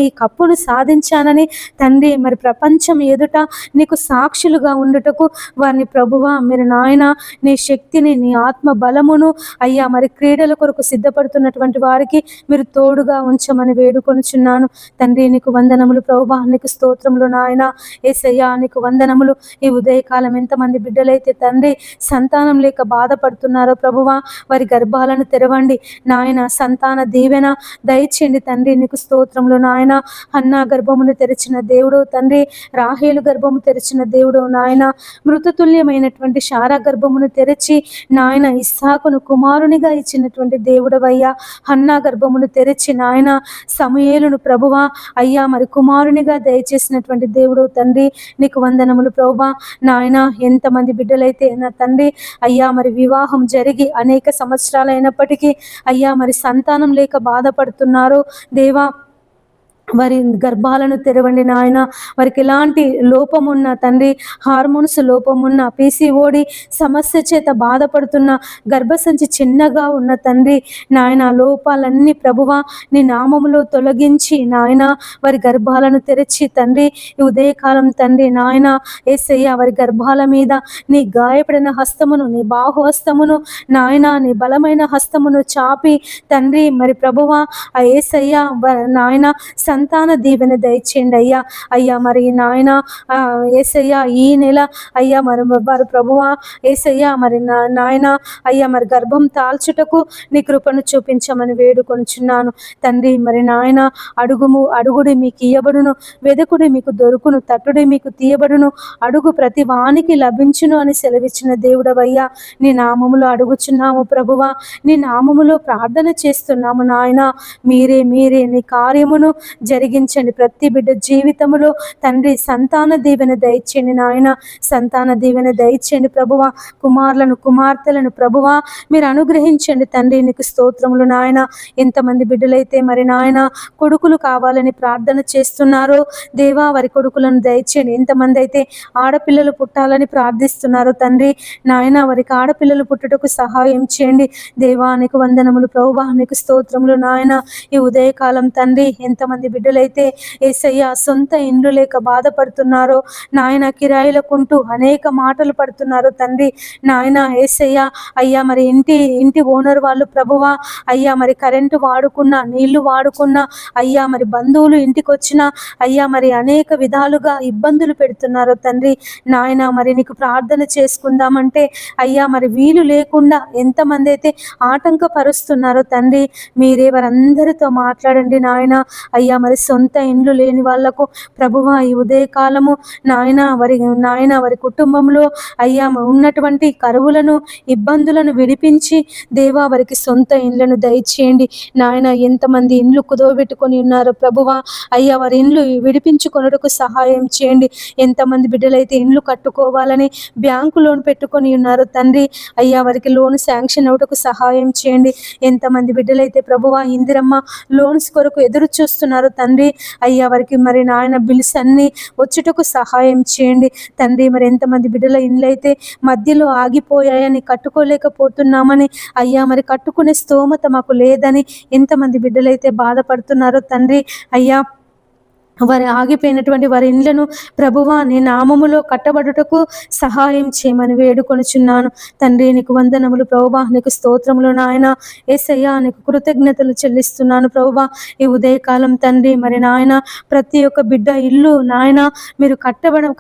ఈ కప్పును సాధించానని తండ్రి మరి ప్రపంచం ఎదుట నీకు సాక్షులుగా ఉండుటకు వారిని ప్రభువా మీరు నాయన నీ శక్తిని, నీ ఆత్మ బలమును అయ్యా మరి క్రీడల కొరకు సిద్ధపడుతున్నటువంటి వారికి మీరు తోడుగా ఉంచమని వేడుకొనుచున్నాను తండ్రి. నీకు వందనములు ప్రభువా. నీకు స్తోత్రములు నాయన. యేసయ్యా నీకు వందనములు. ఈ ఉదయకాలం ఎంతమంది బిడ్డలైతే తండ్రి సంతానం లేక బాధపడుతున్నారో ప్రభువా వారి గర్భాలను తెరవండి నాయన. సంతాన దీవెన దయచేయండి తండ్రి. నీకు స్తోత్రములు నాయన. హన్నా గర్భమును తెరిచిన దేవుడు తండ్రి, రాహేలు గర్భము తెరిచిన దేవుడు నాయన. మృతతుల్యమైనటువంటి శారా గర్భమును తెరిచి నాయన ఇస్సాకును కుమారునిగా ఇచ్చినటువంటి దేవుడవయ్యా. హన్నా గర్భమును తెరిచి నాయన సమూయేలును ప్రభువా అయ్యా మరి కుమారునిగా దయచేసినటువంటి దేవుడు తండ్రి. నీకు వందనములు ప్రభువా నాయన. ఎంతమంది బిడ్డలైతే నా తండ్రి అయ్యా మరి వివాహం జరిగి అనేక సంవత్సరాలు అయినప్పటికీ అయ్యా మరి సంతానం లేక బాధపడుతున్నారు దేవా వారి గర్భాలను తెరవండి నాయన. వారికి ఎలాంటి లోపమున్న తండ్రి, హార్మోన్స్ లోపమున్న, పీసీఓడి సమస్య చేత బాధపడుతున్న, గర్భసంచి చిన్నగా ఉన్న తండ్రి నాయన, లోపాలన్నీ ప్రభువా నీ నామములో తొలగించి నాయన, వారి గర్భాలను తెరిచి తండ్రి ఈ ఉదయకాలం తండ్రి నాయన యేసయ్య, వారి గర్భాల మీద నీ గాయపడిన హస్తమును, నీ బాహు హస్తమును నాయన, నీ బలమైన హస్తమును చాపి తండ్రి మరి ప్రభువా ఆ యేసయ్య నాయన సంతాన దీవెన దయచేయండి అయ్యా. అయ్యా మరి నాయన యేసయ్య ఈ నెల అయ్యా మరి వారు ప్రభువా యేసయ్య మరి నాయన అయ్యా మరి గర్భం తాల్చుటకు నీ కృపను చూపించమని వేడుకొనుచున్నాను తండ్రి. మరి నాయన అడుగుడి మీకు ఇయ్యబడును, వెదకుడి మీకు దొరుకును, తట్టుడి మీకు తీయబడును, అడుగు ప్రతి వానికి లభించును అని సెలవిచ్చిన దేవుడవయ్యా. నీ నామములో అడుగుచున్నాము ప్రభువా, నీ నామములో ప్రార్థన చేస్తున్నాము నాయన. మీరే నీ కార్యమును జరిగించండి. ప్రతి బిడ్డ జీవితములో తండ్రి సంతాన దీవెన దయచేయండి నాయన, సంతాన దీవెన దయచేయండి ప్రభువా. కుమారులను కుమార్తెలను ప్రభువా మీరు అనుగ్రహించండి తండ్రి. నీకు స్తోత్రములు నాయన. ఎంతమంది బిడ్డలైతే మరి నాయన కొడుకులు కావాలని ప్రార్థన చేస్తున్నారో దేవా వారి కొడుకులను దయచేయండి. ఎంతమంది అయితే ఆడపిల్లలు పుట్టాలని ప్రార్థిస్తున్నారో తండ్రి నాయన వారికి ఆడపిల్లలు పుట్టుటకు సహాయం చేయండి దేవా. నీకు వందనములు ప్రభువా, నీకు స్తోత్రములు నాయన. ఈ ఉదయకాలం తండ్రి ఎంతమంది బిడ్డలైతే యేసయ్య సొంత ఇండ్లు లేక బాధపడుతున్నారో నాయన, కిరాయిలకుంటూ అనేక మాటలు పడుతున్నారో తండ్రి నాయన యేసయ్య అయ్యా మరి ఇంటి ఓనర్ వాళ్ళు ప్రభువా అయ్యా మరి కరెంటు వాడుకున్నా, నీళ్లు వాడుకున్నా అయ్యా మరి బంధువులు ఇంటికి వచ్చినా అయ్యా మరి అనేక విధాలుగా ఇబ్బందులు పెడుతున్నారో తండ్రి నాయన. మరి నీకు ప్రార్థన చేసుకుందామంటే అయ్యా మరి వీలు లేకుండా ఎంతమంది అయితే ఆటంకపరుస్తున్నారో తండ్రి మీరే వారందరితో మాట్లాడండి నాయన. అయ్యా మరి సొంత ఇండ్లు లేని వాళ్లకు ప్రభువా ఈ ఉదయకాలము నాయన వారి కుటుంబంలో అయ్యా ఉన్నటువంటి కరువులను ఇబ్బందులను విడిపించి దేవా వారికి సొంత ఇండ్లను దయచేయండి నాయన. ఎంతమంది ఇండ్లు కుదవబెట్టుకొని ఉన్నారో ప్రభువా అయ్యా వారి ఇండ్లు విడిపించుకొనుటకు సహాయం చేయండి. ఎంతమంది బిడ్డలైతే ఇండ్లు కట్టుకోవాలని బ్యాంకు లోన్ పెట్టుకొని ఉన్నారో తండ్రి అయ్యా వారికి లోన్ శాంక్షన్ అవుటకు సహాయం చేయండి. ఎంతమంది బిడ్డలైతే ప్రభువా ఇందిరమ్మ లోన్స్ కొరకు ఎదురు చూస్తున్నారు తండ్రి అయ్యా వారికి మరి నాయన బిల్స్ అన్ని వచ్చుటకు సహాయం చేయండి తండ్రి. మరి ఎంతమంది బిడ్డల ఇండ్లు అయితే మధ్యలో ఆగిపోయాయని, కట్టుకోలేకపోతున్నామని అయ్యా మరి కట్టుకునే స్తోమత మాకు లేదని ఎంతమంది బిడ్డలైతే బాధపడుతున్నారో తండ్రి అయ్యా వారి ఆగిపోయినటువంటి వారి ఇండ్లను ప్రభువా నీ నామములో కట్టబడుటకు సహాయం చేయమని వేడుకొనుచున్నాను తండ్రి. నీకు వందనములు ప్రభువా, నీకు స్తోత్రములు నాయన. యేసయ్యా నీకు కృతజ్ఞతలు చెల్లిస్తున్నాను ప్రభువా. ఈ ఉదయకాలం తండ్రి మరి నాయన ప్రతి ఒక్క బిడ్డ ఇల్లు నాయన మీరు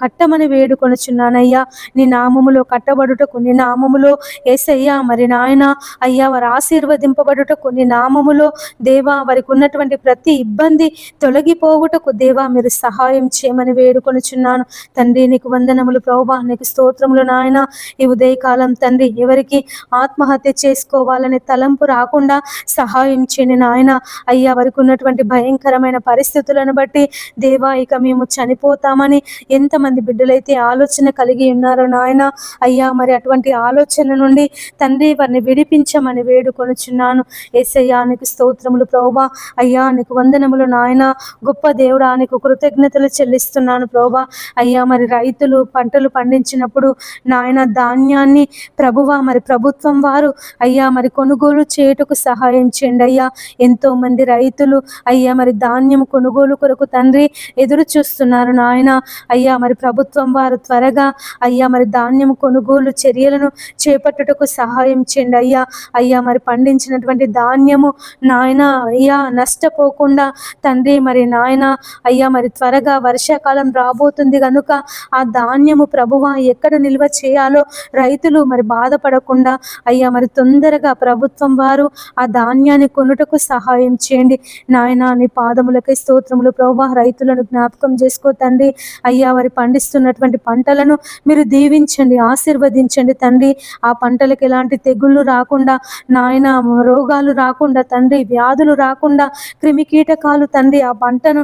కట్టమని వేడుకొనుచున్నానయ్యా. నీ నామములో కట్టబడుటకు, నీ నామములో యేసయ్యా మరి నాయన అయ్యా వారు ఆశీర్వదింపబడుటకు, నీ నామములో దేవా వారికి ఉన్నటువంటి ప్రతి ఇబ్బంది తొలగిపోవుటకు దేవా మీరు సహాయం చేయమని వేడుకొనుచున్నాను తండ్రి. నీకు వందనములు ప్రభువా, నీకు స్తోత్రములు నాయన. ఈ ఉదయకాలం తండ్రి ఎవరికి ఆత్మహత్య చేసుకోవాలనే తలంపు రాకుండా సహాయం చేయని నాయన. అయ్యా వారికి ఉన్నటువంటి భయంకరమైన పరిస్థితులను బట్టి దేవా ఇక మేము చనిపోతామని ఎంతమంది బిడ్డలైతే ఆలోచన కలిగి ఉన్నారో నాయన అయ్యా మరి అటువంటి ఆలోచన నుండి తండ్రి వారిని విడిపించమని వేడుకొనుచున్నాను. యేసయ్యా నీకు స్తోత్రములు ప్రభువా. అయ్యా నీకు వందనములు నాయన. గొప్ప దేవుడా నీకు కృతజ్ఞతలు చెల్లిస్తున్నాను ప్రభువా. అయ్యా మరి రైతులు పంటలు పండించినప్పుడు నాయన ధాన్యాన్ని ప్రభువా మరి ప్రభుత్వం వారు అయ్యా మరి కొనుగోలు చేయుటకు సహాయం చేయండి అయ్యా. ఎంతో మంది రైతులు అయ్యా మరి ధాన్యం కొనుగోలు కొరకు తండ్రి ఎదురు చూస్తున్నారు నాయన. అయ్యా మరి ప్రభుత్వం వారు త్వరగా అయ్యా మరి ధాన్యం కొనుగోలు చర్యలను చేపట్టుటకు సహాయం చేయండి అయ్యా. అయ్యా మరి పండించినటువంటి ధాన్యము నాయన అయ్యా నష్టపోకుండా తండ్రి మరి నాయన అయ్యా మరి త్వరగా వర్షాకాలం రాబోతుంది కనుక ఆ ధాన్యము ప్రభువా ఎక్కడ నిల్వ చేయాలో రైతులు మరి బాధపడకుండా అయ్యా మరి తొందరగా ప్రభుత్వం వారు ఆ ధాన్యాన్ని కొనుటకు సహాయం చేయండి నాయన. నీ పాదములకై స్తోత్రములు ప్రభువా. రైతులను జ్ఞాపకం చేసుకో తండ్రి. అయ్యా వారి పండిస్తున్నటువంటి పంటలను మీరు దీవించండి, ఆశీర్వదించండి తండ్రి. ఆ పంటలకు ఎలాంటి తెగుళ్ళు రాకుండా నాయన, రోగాలు రాకుండా తండ్రి, వ్యాధులు రాకుండా, క్రిమి కీటకాలు తండ్రి ఆ పంటను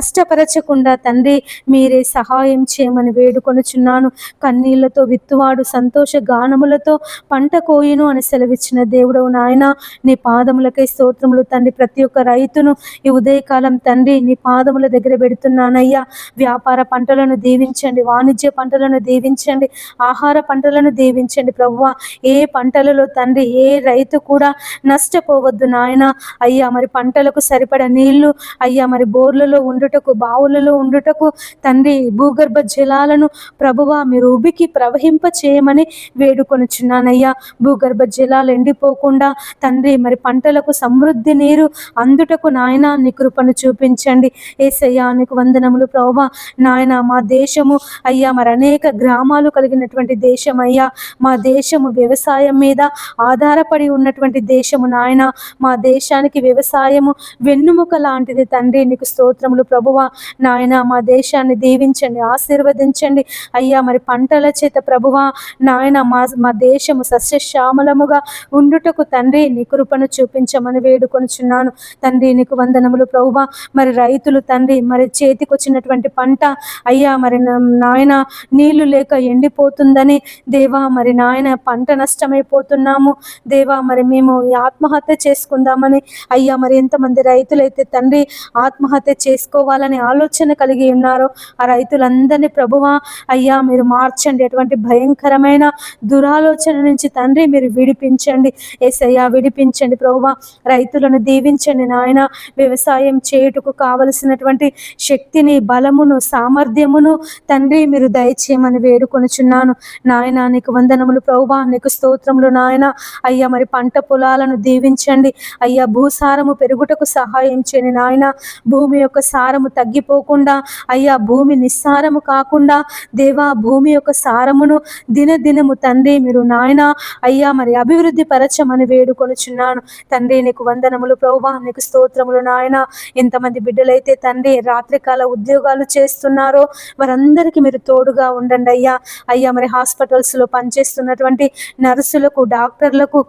నష్టపరచకుండా తండ్రి మీరే సహాయం చేయమని వేడుకొనుచున్నాను. కన్నీళ్లతో విత్తువాడు సంతోష గానములతో పంట కోయును అని సెలవిచ్చిన దేవుడవు నాయన, నీ పాదములకై స్తోత్రములు తండ్రి. ప్రతి ఒక్క రైతును ఈ ఉదయకాలం తండ్రి నీ పాదముల దగ్గర పెడుతున్నానయ్యా. వ్యాపార పంటలను దీవించండి, వాణిజ్య పంటలను దీవించండి, ఆహార పంటలను దీవించండి ప్రభువా. ఏ పంటలలో తండ్రి ఏ రైతు కూడా నష్టపోవద్దు నాయన. అయ్యా మరి పంటలకు సరిపడ నీళ్లు అయ్యా మరి బోర్లలో ఉండుటకు, బావులలో ఉండుటకు తండ్రి భూగర్భ జలాలను ప్రభువా మీరు ఉబికి ప్రవహింప చేయమని వేడుకొనుచున్నానయ్యా. భూగర్భ జలాలు ఎండిపోకుండా తండ్రి మరి పంటలకు సమృద్ధి నీరు అందుటకు నాయన నీ కృపను చూపించండి. యేసయ్యా నీకు వందనములు ప్రభువా. నాయన మా దేశము అయ్యా మరి అనేక గ్రామాలు కలిగినటువంటి దేశం అయ్యా. మా దేశము వ్యవసాయం మీద ఆధారపడి ఉన్నటువంటి దేశము నాయన. మా దేశానికి వ్యవసాయము వెన్నుముక లాంటిది తండ్రి. నీకు స్తోత్రములు ప్రభువా. నాయన మా దేశాన్ని దీవించండి, ఆశీర్వదించండి అయ్యా. మరి పంటల చేత ప్రభువా నాయన మా దేశము సస్యశ్యామలముగా ఉండుటకు తండ్రి నీ కృపను చూపించమని వేడుకొనుచున్నాను తండ్రి. నీకు వందనములు ప్రభువా. మరి రైతులు తండ్రి మరి చేతికొచ్చినటువంటి పంట అయ్యా మరి నాయన నీళ్లు లేక ఎండిపోతుందని దేవా మరి నాయన పంట నష్టమైపోతున్నాము దేవా. మరి మేము ఆత్మహత్య చేసుకుందామని అయ్యా మరి ఎంతమంది రైతులైతే తండ్రి ఆత్మహత్య చేసుకోవాలని ఆలోచన కలిగి ఉన్నారో ఆ రైతులందరినీ ప్రభువా అయ్యా మీరు మార్చండి. అటువంటి భయంకరమైన దురాలోచన నుంచి తండ్రి మీరు విడిపించండి యేసయ్యా, విడిపించండి ప్రభువా. రైతులను దీవించండి నాయన. వ్యవసాయం చేయుటకు కావలసినటువంటి శక్తిని, బలమును, సామర్థ్యమును తండ్రి మీరు దయచేయమని వేడుకొనుచున్నాను నాయన. నీకు వందనములు ప్రభువా. నీకు స్తోత్రములు నాయన. అయ్యా మరి పంట పొలాలను దీవించండి అయ్యా. భూసారము పెరుగుటకు సహాయం చేయండి నాయన. భూమి యొక్క సారము తగ్గిపోకుండా అయ్యా, భూమి నిస్సారము కాకుండా దేవా భూమి యొక్క సారమును దినదినము తండ్రి మీరు నాయన అయ్యా మరి అభివృద్ధి పరచమని వేడుకొనుచున్నాను తండ్రి. నీకు వందనములు ప్రభువా. నీకు స్తోత్రములు నాయన. ఎంతమంది బిడ్డలైతే తండ్రి రాత్రికాల ఉద్యోగాలు చేస్తున్నారో వారందరికీ మీరు తోడుగా ఉండండి అయ్యా. అయ్యా మరి హాస్పిటల్స్లో పనిచేస్తున్నటువంటి నర్సులకు, డాక్టర్లకు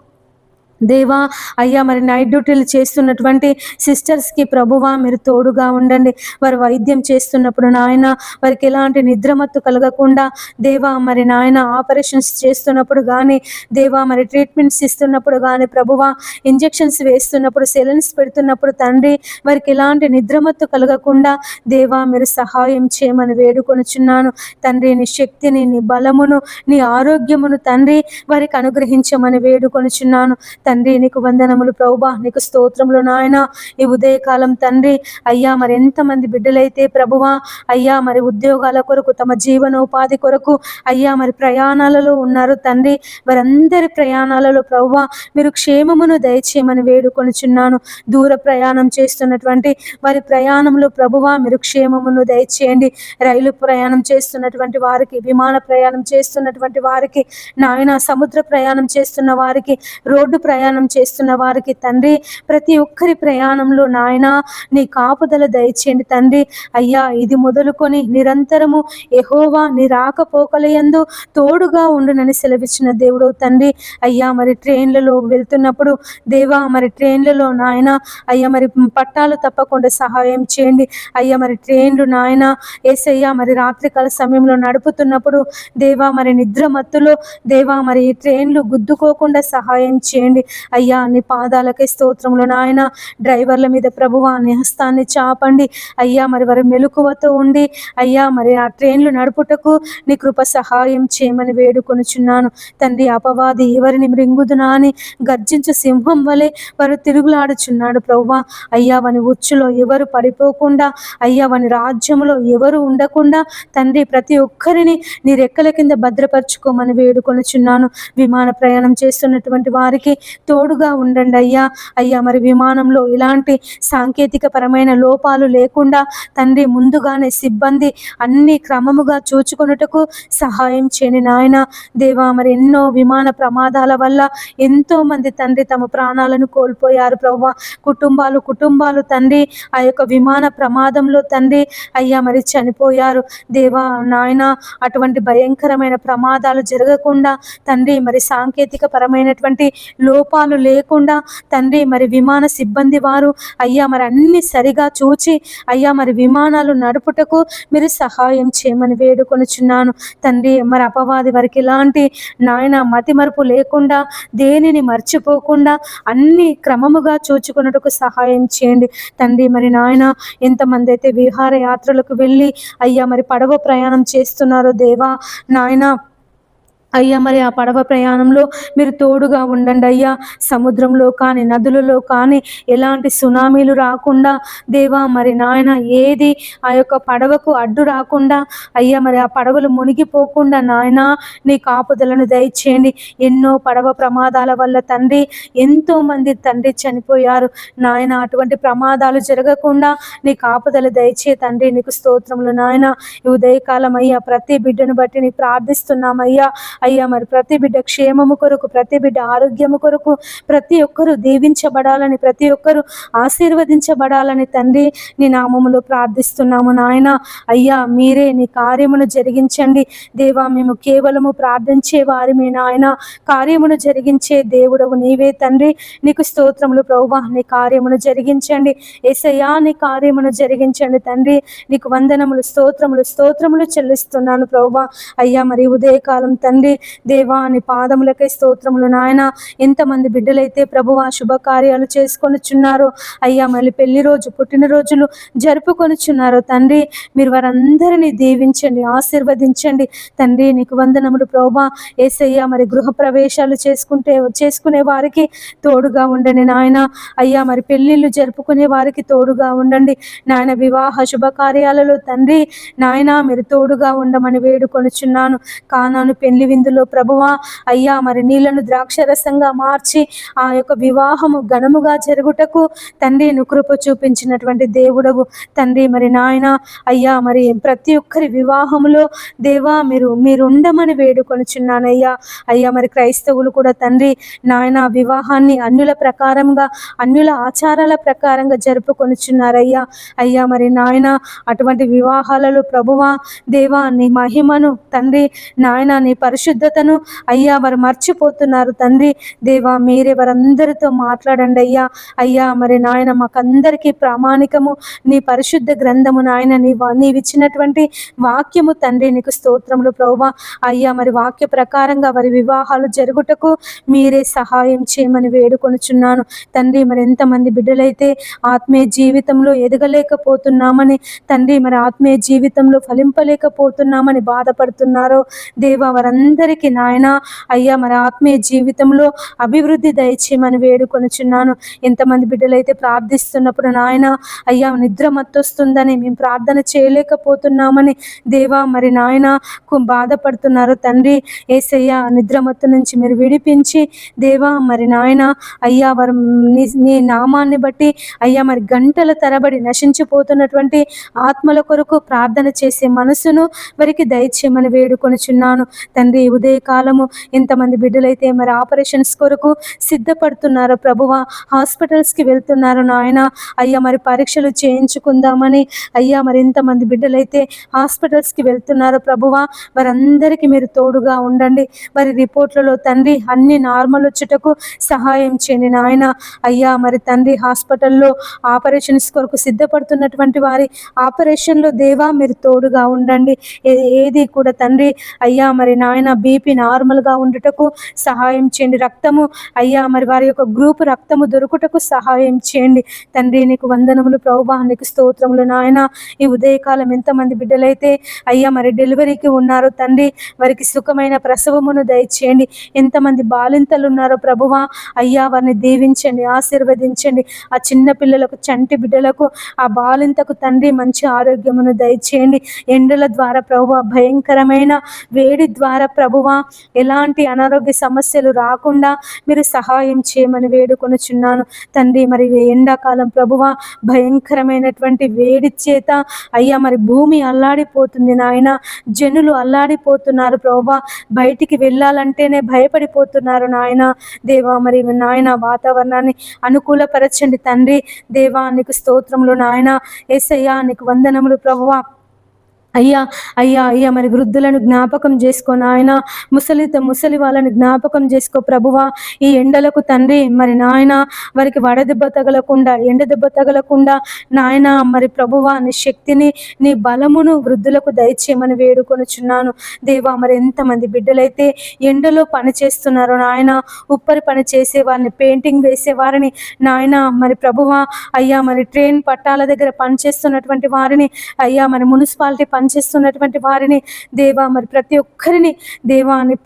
దేవా అయ్యా మరి నైట్ డ్యూటీలు చేస్తున్నటువంటి సిస్టర్స్కి ప్రభువా మీరు తోడుగా ఉండండి. వారు వైద్యం చేస్తున్నప్పుడు నాయన వారికి ఎలాంటి నిద్రమత్తు కలగకుండా దేవా మరి నాయన ఆపరేషన్స్ చేస్తున్నప్పుడు కానీ దేవా మరి ట్రీట్మెంట్స్ ఇస్తున్నప్పుడు కానీ ప్రభువా ఇంజెక్షన్స్ వేస్తున్నప్పుడు, సెలెన్స్ పెడుతున్నప్పుడు తండ్రి వారికి ఎలాంటి నిద్రమత్తు కలగకుండా దేవా మీరు సహాయం చేయమని వేడుకొనుచున్నాను తండ్రి. నీ శక్తిని, నీ బలమును, నీ ఆరోగ్యమును తండ్రి వారికి అనుగ్రహించమని వేడుకొనుచున్నాను తండ్రి. నీకు వందనములు ప్రభువా. నీకు స్తోత్రములు నాయన. ఈ ఉదయకాలం తండ్రి అయ్యా మరి ఎంతమంది బిడ్డలైతే ప్రభువా అయ్యా మరి ఉద్యోగాల కొరకు, తమ జీవనోపాధి కొరకు అయ్యా మరి ప్రయాణాలలో ఉన్నారు తండ్రి. వారందరి ప్రయాణాలలో ప్రభువా మీరు క్షేమమును దయచేయమని వేడుకొనుచున్నాను. దూర ప్రయాణం చేస్తున్నటువంటి వారి ప్రయాణంలో ప్రభువా మీరు క్షేమమును దయచేయండి. రైలు ప్రయాణం చేస్తున్నటువంటి వారికి, విమాన ప్రయాణం చేస్తున్నటువంటి వారికి నాయన, సముద్ర ప్రయాణం చేస్తున్న వారికి, రోడ్డు ప్రయాణం చేస్తున్న వారికి తండ్రి ప్రతి ఒక్కరి ప్రయాణంలో నాయన నీ కాపుదల దయచేయండి తండ్రి. అయ్యా ఇది మొదలుకొని నిరంతరము యెహోవా నీ రాకపోకలయందు తోడుగా ఉండునని సెలవిచ్చిన దేవుడు తండ్రి. అయ్యా మరి ట్రైన్లలో వెళ్తున్నప్పుడు దేవా మరి ట్రైన్లలో నాయన అయ్యా మరి పట్టాలు తప్పకుండా సహాయం చేయండి. అయ్యా మరి ట్రైన్లు నాయన యేసయ్యా మరి రాత్రికాల సమయంలో నడుపుతున్నప్పుడు దేవా మరి నిద్రమత్తులో దేవా మరి ట్రైన్లు గుద్దుకోకుండా సహాయం చేయండి అయ్యా. నీ పాదాలకే స్తోత్రములు నాయన. డ్రైవర్ల మీద ప్రభువా నీ హస్తాన్ని చాపండి అయ్యా. మరి వారి మెలకువతో ఉండి అయ్యా మరి ఆ ట్రైన్లు నడుపుటకు నీ కృప సహాయం చేయమని వేడుకొనుచున్నాను తండ్రి. అపవాది ఎవరిని మృంగుదునా అని గర్జించు సింహం వలె వారు తిరుగులాడుచున్నాడు ప్రభువా. అయ్యా వాని ఉచ్చులో ఎవరు పడిపోకుండా అయ్యా వాని రాజ్యములో ఎవరు ఉండకుండా తండ్రి ప్రతి ఒక్కరిని నీ రెక్కల కింద భద్రపరచుకోమని వేడుకొనుచున్నాను. విమాన ప్రయాణం చేస్తున్నటువంటి వారికి తోడుగా ఉండండి అయ్యా. అయ్యా మరి విమానంలో ఇలాంటి సాంకేతిక పరమైన లోపాలు లేకుండా తండ్రి ముందుగానే సిబ్బంది అన్ని క్రమముగా చూచుకొనుటకు సహాయం చేయని నాయన. దేవా మరి ఎన్నో విమాన ప్రమాదాల వల్ల ఎంతో మంది తండ్రి తమ ప్రాణాలను కోల్పోయారు ప్రభువా. కుటుంబాలు తండ్రి ఆ యొక్క విమాన ప్రమాదంలో తండ్రి అయ్యా మరి చనిపోయారు దేవా నాయన. అటువంటి భయంకరమైన ప్రమాదాలు జరగకుండా తండ్రి మరి సాంకేతిక పరమైనటువంటి లోపాలు లోపాలు లేకుండా తండ్రి మరి విమాన సిబ్బంది వారు అయ్యా మరి అన్ని సరిగా చూచి అయ్యా మరి విమానాలు నడుపుటకు మీరు సహాయం చేయమని వేడుకొనుచున్నాను తండ్రి. మరి అపవాది వారికి ఎలాంటి నాయన మతిమరుపు లేకుండా దేనిని మర్చిపోకుండా అన్ని క్రమముగా చూచుకున్నట్టుకు సహాయం చేయండి తండ్రి. మరి నాయన ఎంతమంది అయితే విహారయాత్రలకు వెళ్ళి అయ్యా మరి పడవ ప్రయాణం చేస్తున్నారో దేవా నాయన అయ్యా మరి ఆ పడవ ప్రయాణంలో మీరు తోడుగా ఉండండి అయ్యా. సముద్రంలో కానీ నదులలో కానీ ఎలాంటి సునామీలు రాకుండా దేవా మరి నాయన ఏది ఆ యొక్క పడవకు అడ్డు రాకుండా అయ్యా మరి ఆ పడవలు మునిగిపోకుండా నాయన నీ కాపుదలను దయచేయండి. ఎన్నో పడవ ప్రమాదాల వల్ల తండ్రి ఎంతో మంది తండ్రి చనిపోయారు నాయన. అటువంటి ప్రమాదాలు జరగకుండా నీ కాపుదల దయచే తండ్రి. నీకు స్తోత్రములు నాయన. ఈ ఉదయకాలం అయ్యా ప్రతి బిడ్డను బట్టి నీ ప్రార్థిస్తున్నామయ్యా. అయ్యా మరి ప్రతి బిడ్డ క్షేమము కొరకు, ప్రతి బిడ్డ ఆరోగ్యము కొరకు, ప్రతి ఒక్కరూ దీవించబడాలని, ప్రతి ఒక్కరూ ఆశీర్వదించబడాలని తండ్రి నీ నామములో ప్రార్థిస్తున్నాము నాయన. అయ్యా మీరే నీ కార్యమును జరిగించండి దేవా. మేము కేవలము ప్రార్థించే వారిమే నాయన. కార్యమును జరిగించే దేవుడవు నీవే తండ్రి. నీకు స్తోత్రములు ప్రభువా. నీ కార్యమును జరిగించండి యేసయ్యా. నీ కార్యమును జరిగించండి తండ్రి. నీకు వందనములు, స్తోత్రములు, స్తోత్రములు చెల్లిస్తున్నాను ప్రభువా. అయ్యా మరి ఉదయకాలం తండ్రి దేవా నీ పాదములకై స్తోత్రములు నాయన. ఎంతమంది బిడ్డలైతే ప్రభువా శుభకార్యాలు చేసుకొనిచున్నారో అయ్యా మళ్ళీ పెళ్లి రోజు, పుట్టినరోజులు జరుపుకొనిచున్నారో తండ్రి మీరు వారందరినీ దీవించండి, ఆశీర్వదించండి తండ్రి. నీకు వందనములు ప్రభువా. యేసయ్యా మరి గృహ ప్రవేశాలు చేసుకునే వారికి తోడుగా ఉండండి నాయన. అయ్యా మరి పెళ్లిళ్ళు జరుపుకునే వారికి తోడుగా ఉండండి నాయన. వివాహ శుభకార్యాలలో తండ్రి నాయన మీరు తోడుగా ఉండమని వేడుకొనుచున్నాను. కానాను పెళ్లి విందులో ప్రభువా అయ్యా మరి నీళ్లను ద్రాక్షరసంగా మార్చి ఆ యొక్క వివాహము ఘనముగా జరుగుటకు తండ్రి నువ్వు కృప చూపించినటువంటి దేవుడవు తండ్రి. మరి నాయన అయ్యా మరి ప్రతి ఒక్కరి వివాహములో దేవా మీరు ఉండమని వేడుకొనుచున్నానయ్యా. అయ్యా మరి క్రైస్తవులు కూడా తండ్రి నాయన వివాహాన్ని అన్యుల ప్రకారంగా, అన్యుల ఆచారాల ప్రకారంగా జరుపుకొనుచున్నారయ్యా. అయ్యా మరి నాయన అటువంటి వివాహాలలో ప్రభువా దేవా నీ మహిమను తండ్రి నాయన నీ పరిశుద్ధతను అయ్యా వారు మర్చిపోతున్నారు తండ్రి. దేవా మీరే వారందరితో మాట్లాడండి అయ్యా. అయ్యా మరి నాయన మాకందరికీ ప్రామాణికము నీ పరిశుద్ధ గ్రంథము నాయన. నీవిచ్చినటువంటి వాక్యము తండ్రి. నీకు స్తోత్రములు ప్రభువా. అయ్యా మరి వాక్య ప్రకారంగా వారి వివాహాలు జరుగుటకు మీరే సహాయం చేయమని వేడుకొనుచున్నాను తండ్రి. మరి ఎంతమంది బిడ్డలైతే ఆత్మీయ జీవితంలో ఎదగలేకపోతున్నామని తండ్రి, మరి ఆత్మీయ జీవితంలో ఫలింపలేకపోతున్నామని బాధపడుతున్నారో దేవా వారందరికీ నాయన అయ్యా మరి ఆత్మీయ జీవితంలో అభివృద్ధి దయచేయమని వేడుకొనుచున్నాను. ఎంతమంది బిడ్డలైతే ప్రార్థిస్తున్నప్పుడు నాయన అయ్యా నిద్ర మత్తొస్తుందని మేము ప్రార్థన చేయలేకపోతున్నామని దేవా మరి నాయన బాధపడుతున్నారు తండ్రి. యేసయ్యా నిద్రమత్తు నుంచి మీరు విడిపించి దేవా మరి నాయన అయ్యా వారు నీ నామాన్ని బట్టి అయ్యా మరి గంటల తరబడి నశించిపోతున్నటువంటి ఆత్మల కొరకు ప్రార్థన చేసే మనసును వారికి దయచేయమని వేడుకొనుచున్నాను తండ్రి. ఉదయకాలము ఎంతమంది బిడ్డలైతే మరి ఆపరేషన్స్ కొరకు సిద్ధపడుతున్నారో ప్రభువా, హాస్పిటల్స్కి వెళ్తున్నారు నాయన. అయ్యా మరి పరీక్షలు చేయించుకుందామని అయ్యా మరి ఎంతమంది బిడ్డలైతే హాస్పిటల్స్కి వెళ్తున్నారో ప్రభువా వారందరికీ మీరు తోడుగా ఉండండి. వారి రిపోర్ట్లలో తండ్రి అన్ని నార్మల్ వచ్చుటకు సహాయం చేయండి నాయన. అయ్యా మరి తండ్రి హాస్పిటల్లో ఆపరేషన్స్ కొరకు సిద్ధపడుతున్నటువంటి వారి ఆపరేషన్లో దేవా మీరు తోడుగా ఉండండి. ఏది కూడా తండ్రి అయ్యా మరి నాయన బీపీ నార్మల్గా ఉండుటకు సహాయం చేయండి. రక్తము అయ్యా మరి వారి యొక్క గ్రూప్ రక్తము దొరుకుటకు సహాయం చేయండి తండ్రి. నీకు వందనములు ప్రభువా. నీకు స్తోత్రములు నాయన. ఈ ఉదయకాలం ఎంతమంది బిడ్డలైతే అయ్యా మరి డెలివరీకి ఉన్నారో తండ్రి వారికి సుఖమైన ప్రసవమును దయచేయండి. ఎంతమంది బాలింతలు ఉన్నారో ప్రభువా అయ్యా వారిని దీవించండి, ఆశీర్వదించండి. ఆ చిన్న పిల్లలకు, చంటి బిడ్డలకు, ఆ బాలింతకు తండ్రి మంచి ఆరోగ్యమును దయచేయండి. ఎండల ద్వారా ప్రభువా, భయంకరమైన వేడి ద్వారా ప్రభువా ఎలాంటి అనారోగ్య సమస్యలు రాకుండా మీరు సహాయం చేయమని వేడుకొనుచున్నాను తండ్రి. మరి ఎండాకాలం ప్రభువా భయంకరమైనటువంటి వేడి చేత అయ్యా మరి భూమి అల్లాడిపోతుంది నాయన. జనులు అల్లాడిపోతున్నారు ప్రభువా. బయటికి వెళ్ళాలంటేనే భయపడిపోతున్నారు నాయన. దేవా మరి నాయన వాతావరణాన్ని అనుకూలపరచండి తండ్రి. దేవా నీకు స్తోత్రములు నాయన. యేసయ్యా నీకు వందనములు ప్రభువా. అయ్యా అయ్యా అయ్యా మరి వృద్ధులను జ్ఞాపకం చేసుకో నాయన, ముసలి వాళ్ళని జ్ఞాపకం చేసుకో ప్రభువా. ఈ ఎండలకు తండ్రి మరి నాయన వారికి వడదెబ్బ తగలకుండా, ఎండ దెబ్బ తగలకుండా నాయన మరి ప్రభువా నీ శక్తిని, నీ బలమును వృద్ధులకు దయచేయమని వేడుకొనుచున్నాను దేవా. మరి ఎంతమంది బిడ్డలైతే ఎండలో పని చేస్తున్నారో నాయన, ఉప్పరి పని చేసేవారిని, పెయింటింగ్ వేసేవారిని నాయన మరి ప్రభువా, అయ్యా మరి ట్రైన్ పట్టాల దగ్గర పనిచేస్తున్నటువంటి వారిని, అయ్యా మరి మున్సిపాలిటీ పనిచేస్తున్నటువంటి వారిని దేవా, మరి ప్రతి ఒక్కరిని దేవా నీ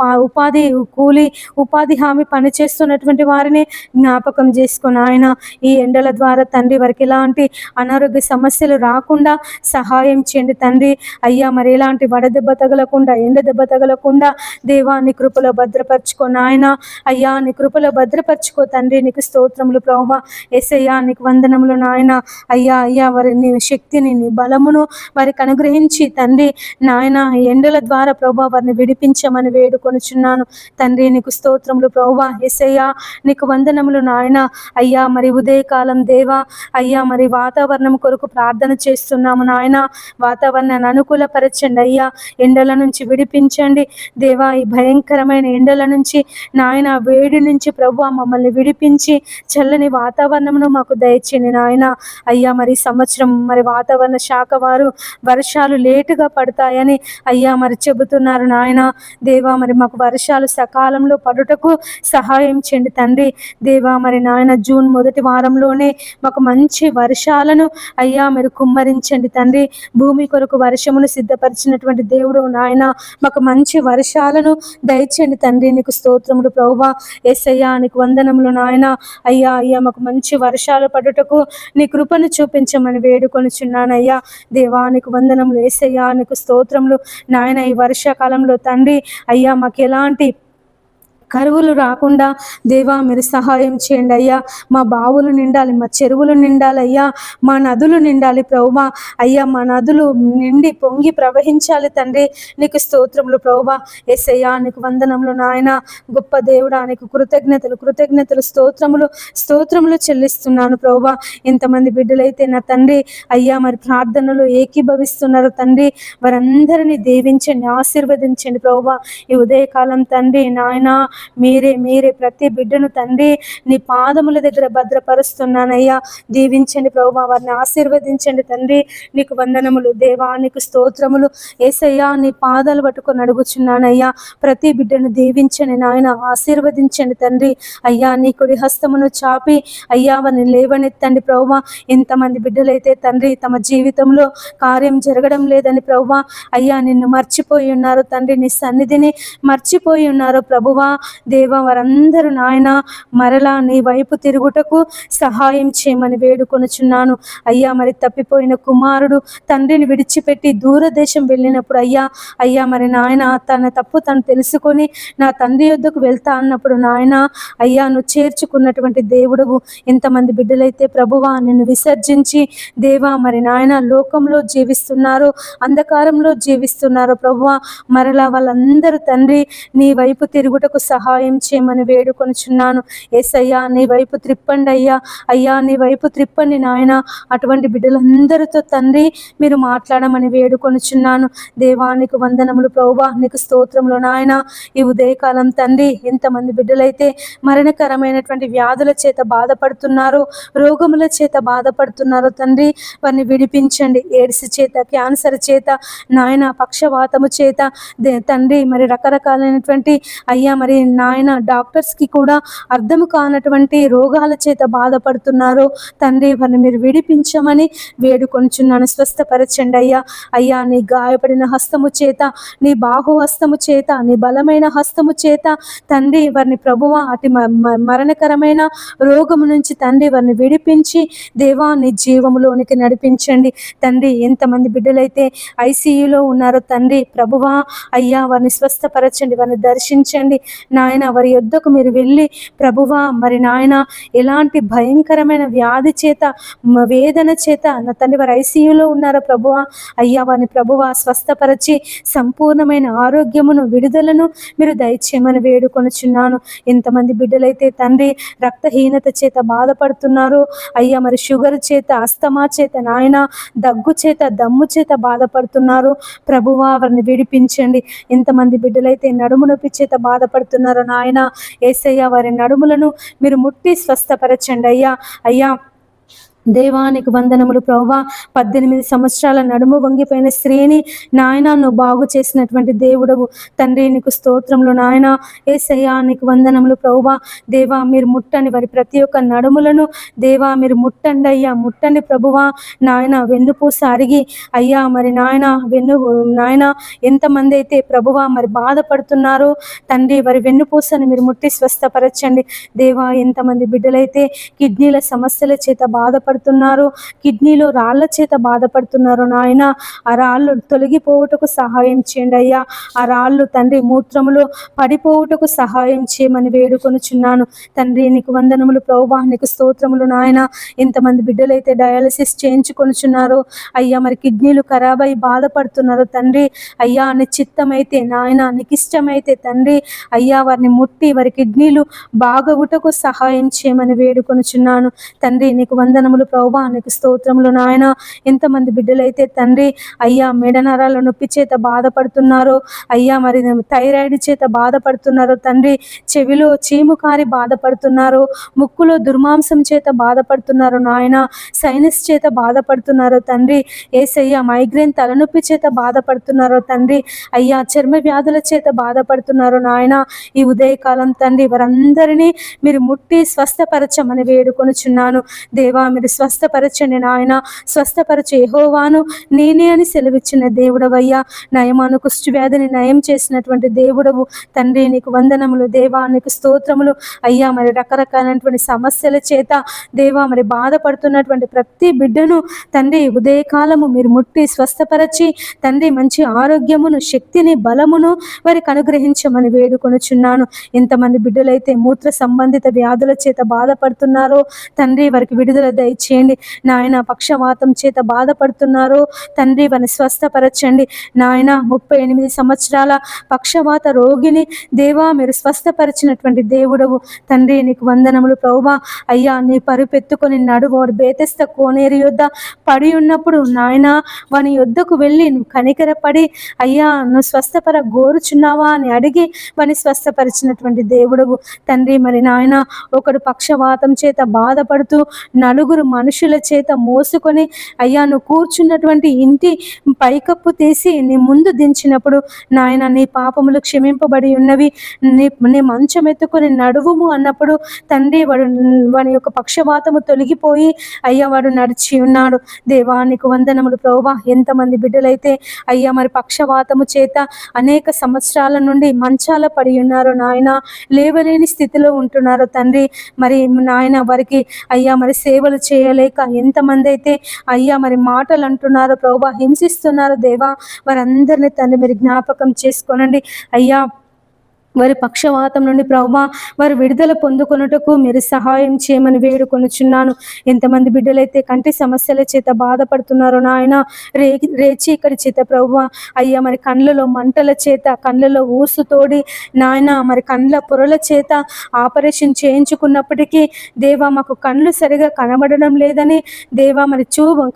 ఉపాధి హామీ పనిచేస్తున్నటువంటి వారిని జ్ఞాపకం చేసుకుని ఆయన ఈ ఎండల ద్వారా తండ్రి వారికి ఎలాంటి అనారోగ్య సమస్యలు రాకుండా సహాయం చేయండి తండ్రి. అయ్యా మరి ఎలాంటి వడదెబ్బ తగలకుండా, ఎండ దెబ్బ తగలకుండా దేవా నీ కృపలో భద్రపరచుకో నాయన. అయ్యా నీ కృపలో భద్రపరచుకో తండ్రి. నీకు స్తోత్రములు ప్రభువా. యేసయ్యా నీకు వందనములు నాయన. అయ్యా అయ్యా వారి నీ శక్తిని, నీ బలమును వారికి అనుగ్రహించి తండ్రి నాయన ఎండల ద్వారా ప్రభువా వారిని విడిపించమని వేడుకొనుచున్నాను తండ్రి. నీకు స్తోత్రములు ప్రభువా. యేసయ్యా నీకు వందనములు నాయన. అయ్యా మరి ఉదయకాలం దేవా, అయ్యా మరి వాతావరణం కొరకు ప్రార్థన చేస్తున్నాము నాయన. వాతావరణాన్ని అనుకూలపరచండి అయ్యా, ఎండల నుంచి విడిపించండి దేవా. ఈ భయంకరమైన ఎండల నుంచి నాయన, వేడి నుంచి ప్రభువా మమ్మల్ని విడిపించి చల్లని వాతావరణమును మాకు దయచేయండి నాయన. అయ్యా మరి సంవత్సరం మరి వాతావరణ శాఖ వారు వర్షాలు లేటుగా పడతాయని అయ్యా మరి చెబుతున్నారు నాయన దేవా. మరి మాకు వర్షాలు సకాలంలో పడుటకు సహాయం చేయండి తండ్రి దేవా. మరి నాయన జూన్ మొదటి వారంలోనే మాకు మంచి వర్షాలను అయ్యా మీరు కుమ్మరించండి తండ్రి. భూమి కొరకు వర్షమును సిద్ధపరిచినటువంటి దేవుడు నాయన, మాకు మంచి వర్షాలను దయచేయండి తండ్రి. నీకు స్తోత్రములు ప్రభువా. యేసయ్యా నీకు వందనములు నాయన. అయ్యా అయ్యా మాకు మంచి వర్షాలు పడుటకు నీ కృపను చూపించమని వేడుకొనుచున్నానయ్యా దేవా. నీకు వందనములు యేసయ్యా, నీకు స్తోత్రములు నాయన. ఈ వర్షాకాలంలో తండ్రి అయ్యా మాకు ఎలాంటి కరువులు రాకుండా దేవా మీరు సహాయం చేయండి అయ్యా. మా బావులు నిండాలి, మా చెరువులు నిండాలి అయ్యా, మా నదులు నిండాలి ప్రభువా. అయ్యా మా నదులు నిండి పొంగి ప్రవహించాలి తండ్రి. నీకు స్తోత్రములు ప్రభువా. యేసయ్యా నీకు వందనములు నాయన. గొప్ప దేవుడా నీకు కృతజ్ఞతలు స్తోత్రములు చెల్లిస్తున్నాను ప్రభువా. ఎంతమంది బిడ్డలైతే నా తండ్రి అయ్యా మరి ప్రార్థనలు ఏకీభవిస్తున్నారు తండ్రి, వారందరినీ దీవించండి, ఆశీర్వదించండి ప్రభువా. ఈ ఉదయకాలం తండ్రి నాయన మీరే ప్రతి బిడ్డను తండ్రి నీ పాదముల దగ్గర భద్రపరుస్తున్నానయ్యా. దీవించండి ప్రభువా, వారిని ఆశీర్వదించండి తండ్రి. నీకు వందనములు దేవా. నీకు స్తోత్రములు యేసయ్యా. నీ పాదాలు పట్టుకొని అడుగుచున్నానయ్యా. ప్రతి బిడ్డను దీవించండి నాయన, ఆశీర్వదించండి తండ్రి. అయ్యా నీ కుడి హస్తమును చాపి అయ్యా వారిని లేవనెత్తండి ప్రభువా. ఎంతమంది బిడ్డలైతే తండ్రి తమ జీవితంలో కార్యం జరగడం లేదని ప్రభువా అయ్యా నిన్ను మర్చిపోయి ఉన్నారు తండ్రి, నీ సన్నిధిని మర్చిపోయి ఉన్నారు ప్రభువా దేవా. వారందరూ నాయన మరలా నీ వైపు తిరుగుటకు సహాయం చేయమని వేడుకొనుచున్నాను అయ్యా. మరి తప్పిపోయిన కుమారుడు తండ్రిని విడిచిపెట్టి దూరదేశం వెళ్ళినప్పుడు అయ్యా మరి నాయన తన తప్పు తను తెలుసుకొని నా తండ్రి యొద్దకు వెళ్తా అన్నప్పుడు నాయన అయ్యా నువ్వు చేర్చుకున్నటువంటి దేవుడువు. ఎంతమంది బిడ్డలైతే ప్రభువా నిన్ను విసర్జించి దేవా మరి నాయన లోకంలో జీవిస్తున్నారు, అంధకారంలో జీవిస్తున్నారు ప్రభువా. మరలా వాళ్ళందరూ తండ్రి నీ వైపు తిరుగుటకు సహాయం చేయమని వేడుకొనుచున్నాను యేసయ్యా. నీ వైపు త్రిప్పండి అయ్యా నీ వైపు త్రిప్పండి నాయన. అటువంటి బిడ్డలందరితో తండ్రి మీరు మాట్లాడమని వేడుకొనుచున్నాను దేవా. నీకు వందనములు ప్రభువా. నీకు స్తోత్రములు నాయన. ఈ ఉదయకాలం తండ్రి ఎంతమంది బిడ్డలైతే మరణకరమైనటువంటి వ్యాధుల చేత బాధపడుతున్నారో, రోగముల చేత బాధపడుతున్నారో తండ్రి వారిని విడిపించండి. ఎయిడ్స్ చేత, క్యాన్సర్ చేత నాయన, పక్షవాతము చేత తండ్రి మరి రకరకాలైనటువంటి అయ్యా మరి నాయన డాక్టర్స్కి కూడా అర్థం కానటువంటి రోగాల చేత బాధపడుతున్నారు తండ్రి. వారిని మీరు విడిపించమని వేడుకొంచున్నాను. స్వస్థపరచండి అయ్యా. నీ గాయపడిన హస్తము చేత, నీ బాహు హస్తము చేత, నీ బలమైన హస్తము చేత తండ్రి వారిని ప్రభువా అటు మరణకరమైన రోగము నుంచి తండ్రి వారిని విడిపించి దేవా నీ జీవములోనికి నడిపించండి తండ్రి. ఎంతమంది బిడ్డలైతే ఐసీయూలో ఉన్నారో తండ్రి ప్రభువా అయ్యా వారిని స్వస్థపరచండి, వారిని దర్శించండి నాయన వారి యొద్దకు మీరు వెళ్ళి ప్రభువా మరి నాయన ఎలాంటి భయంకరమైన వ్యాధి చేత వేదన చేత నా తండ్రి వారు ఐసీయూలో ఉన్నారో ప్రభువా, అయ్యా వారిని ప్రభువా స్వస్థపరచి సంపూర్ణమైన ఆరోగ్యమును విడుదలను మీరు దయచేయమని వేడుకొనుచున్నాను. ఎంతమంది బిడ్డలైతే తండ్రి రక్తహీనత చేత బాధపడుతున్నారు అయ్యా, మరి షుగర్ చేత, అస్తమా చేత నాయన, దగ్గు చేత, దమ్ము చేత బాధపడుతున్నారు ప్రభువా, వారిని విడిపించండి. ఎంతమంది బిడ్డలైతే నడుము నొప్పి చేత బాధపడుతున్నారో నాయన యేసయ్య వారి నడుములను మీరు ముట్టి స్వస్థపరచండి అయ్యా. అయ్యా దేవానికి వందనములు ప్రభువా. 18 సంవత్సరాల నడుము వంగిపోయిన స్త్రీని నాయన నువ్వు బాగు చేసినటువంటి దేవుడవు తండ్రి, నీకు స్తోత్రములు నాయన. యేసయ్యా నీకు వందనములు ప్రభువా. దేవా మీరు ముట్టండి వారి ప్రతి ఒక్క నడుములను దేవా మీరు ముట్టండి అయ్యా, ముట్టండి ప్రభువా. నాయన వెన్నుపూస అరిగి అయ్యా మరి నాయన నాయన ఎంతమంది అయితే ప్రభువా మరి బాధపడుతున్నారో తండ్రి వారి వెన్నుపూసను మీరు ముట్టి స్వస్థపరచండి దేవా. ఎంతమంది బిడ్డలైతే కిడ్నీల సమస్యల చేత బాధపడుతున్నారు, కిడ్నీలో రాళ్ల చేత బాధపడుతున్నారు నాయన, ఆ రాళ్ళు తొలగిపోవుటకు సహాయం చేయండి అయ్యా. ఆ రాళ్ళు తండ్రి మూత్రములో పడిపోవుటకు సహాయం చేయమని వేడుకొనుచున్నాను తండ్రి. నీకు వందనములు ప్రభువా, నీకు స్తోత్రములు నాయన. ఎంతమంది బిడ్డలైతే డయాలసిస్ చేయించుకొనుచున్నారో అయ్యా, మరి కిడ్నీలు ఖరాబ్ అయి బాధపడుతున్నారు తండ్రి. అయ్యా నీ చిత్తమైతే నాయన, నీకు ఇష్టమైతే తండ్రి అయ్యా వారిని ముట్టి వారి కిడ్నీలు బాగవుటకు సహాయం చేయమని వేడుకొనుచున్నాను తండ్రి. నీకు వందనములు ప్రభువా, నీకు స్తోత్రములు నాయన. ఎంతమంది బిడ్డలైతే తండ్రి అయ్యా మెడ నరాల నొప్పి చేత బాధపడుతున్నారో అయ్యా, మరి థైరాయిడ్ చేత బాధపడుతున్నారో తండ్రి, చెవిలో చీము కారి బాధపడుతున్నారు, ముక్కులో దుర్మాంసం చేత బాధపడుతున్నారు నాయన, సైనస్ చేత బాధపడుతున్నారు తండ్రి. యేసయ్యా మైగ్రేన్ తలనొప్పి చేత బాధపడుతున్నారు తండ్రి. అయ్యా చర్మ వ్యాధుల చేత బాధపడుతున్నారు నాయన. ఈ ఉదయకాలం తండ్రి వారందరినీ మీరు ముట్టి స్వస్థపరచమని వేడుకొనుచున్నాను దేవా. మీరు స్వస్థపరచండి నాయన, స్వస్థపరచు యెహోవాను నేనే అని సెలవిచ్చిన దేవుడవయ్యా. నయమాను కుష్టి వ్యాధిని నయం చేసినటువంటి దేవుడవు తండ్రి. నీకు వందనములు దేవా, నీకు స్తోత్రములు అయ్యా. మరి రకరకాలైనటువంటి సమస్యల చేత దేవా మరి బాధపడుతున్నటువంటి ప్రతి బిడ్డను తండ్రి ఉదయకాలము మీరు ముట్టి స్వస్థపరచి తండ్రి మంచి ఆరోగ్యమును, శక్తిని, బలమును వారికి అనుగ్రహించమని వేడుకొనుచున్నాను. ఎంతమంది బిడ్డలైతే మూత్ర సంబంధిత వ్యాధుల చేత బాధపడుతున్నారో తండ్రి వారికి విడుదల దయచేయండి నాయన. పక్షవాతం చేత బాధపడుతున్నారో తండ్రి వారిని స్వస్థపరచండి నాయన. 38 సంవత్సరాల పక్షవాత రోగిని దేవా మీరు స్వస్థపరిచినటువంటి దేవుడవు తండ్రి. నీకు వందనములు ప్రభువా. అయ్యా నీ పరుపెత్తుకొని నడువాడు బేతెస్త కోనేరు యొద్ద పడి ఉన్నప్పుడు నాయన వాని యొద్దకు వెళ్ళి నువ్వు కనికరపడి అయ్యా నువ్వు స్వస్థపర గోరుచున్నావా అని అడిగి వాని స్వస్థపరిచినటువంటి దేవుడవు తండ్రి. మరి నాయన ఒకడు పక్షవాతం చేత బాధపడుతూ నలుగురు మనుషుల చేత మోసుకొని అయ్యా నువ్వు కూర్చున్నటువంటి ఇంటి పైకప్పు తీసి నీ ముందు దించినప్పుడు నాయన నీ పాపములు క్షమింపబడి ఉన్నవి, నీ మంచం ఎత్తుకొని నడువుము అన్నప్పుడు తండ్రి వాడి యొక్క పక్షవాతము తొలగిపోయి అయ్యా వాడు నడిచి ఉన్నాడు దేవా. నీకు వందనములు ప్రభువా. ఎంతమంది బిడ్డలైతే అయ్యా మరి పక్షవాతము చేత అనేక సంవత్సరాల నుండి మంచాల పడి ఉన్నారు నాయన, లేవలేని స్థితిలో ఉంటున్నారు తండ్రి. మరి నాయన వారికి అయ్యా మరి సేవలు చేయలేక ఎంతమంది అయితే అయ్యా మరి మాటలు అంటున్నారు ప్రభువా, హింసిస్తున్నారు దేవా. వారందరినీ తండ్రి మీరు జ్ఞాపకం చేసుకోనండి అయ్యా. వారి పక్షవాతం నుండి ప్రభువా వారు విడుదల పొందుకొనుటకు మీరు సహాయం చేయమని వేడుకొనుచున్నాను. ఎంతమంది బిడ్డలైతే కంటి సమస్యల చేత బాధపడుతున్నారో నాయన, రేచీకటి చేత ప్రభువా అయ్యా మరి కళ్ళలో మంటల చేత, కళ్ళలో ఊసు తోడి నాయన మరి కళ్ళ పొరల చేత ఆపరేషన్ చేయించుకున్నప్పటికీ దేవా మాకు కళ్ళు సరిగా కనబడడం లేదని దేవా మరి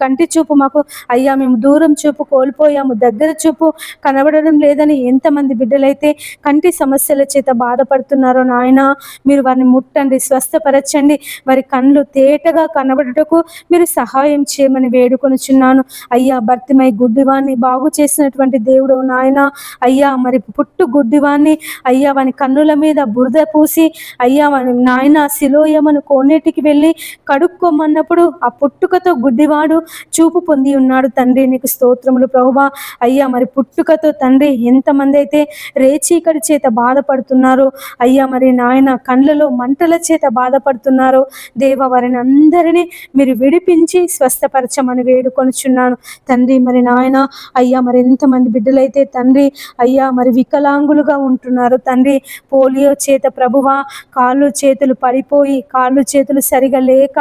కంటి చూపు మాకు అయ్యా మేము దూరం చూపు కోల్పోయాము, దగ్గర చూపు కనబడడం లేదని ఎంతమంది బిడ్డలైతే కంటి సమస్యల చేత బాధపడుతున్నారో నాయన, మీరు వారిని ముట్టండి, స్వస్థపరచండి. వారి కళ్ళు తేటగా కనబడుటకు మీరు సహాయం చేయమని వేడుకొనుచున్నాను అయ్యా. భర్తిమై గుడ్డివాన్ని బాగు చేసినటువంటి దేవుడు నాయన, అయ్యా మరి పుట్టు గుడ్డివాన్ని అయ్యా వాని కన్నుల మీద బురద పూసి అయ్యా వాని నాయన సిలోయమను కోనేటికి వెళ్ళి కడుక్కోమన్నప్పుడు ఆ పుట్టుకతో గుడ్డివాడు చూపు పొంది ఉన్నాడు తండ్రి. నీకు స్తోత్రములు ప్రభువా. అయ్యా మరి పుట్టుకతో తండ్రి ఎంతమంది అయితే రేచీకటి చేత బాధపడుతున్నారు అయ్యా, మరి నాయన కండ్లలో మంటల చేత బాధపడుతున్నారు దేవా, వారిని అందరినీ మీరు విడిపించి స్వస్థపరచమని వేడుకొనుచున్నాను తండ్రి. మరి నాయన అయ్యా, మరి ఎంతమంది బిడ్డలైతే తండ్రి అయ్యా మరి వికలాంగులుగా ఉంటున్నారు తండ్రి, పోలియో చేత ప్రభువా కాళ్ళు చేతులు పడిపోయి కాళ్ళు చేతులు సరిగా లేక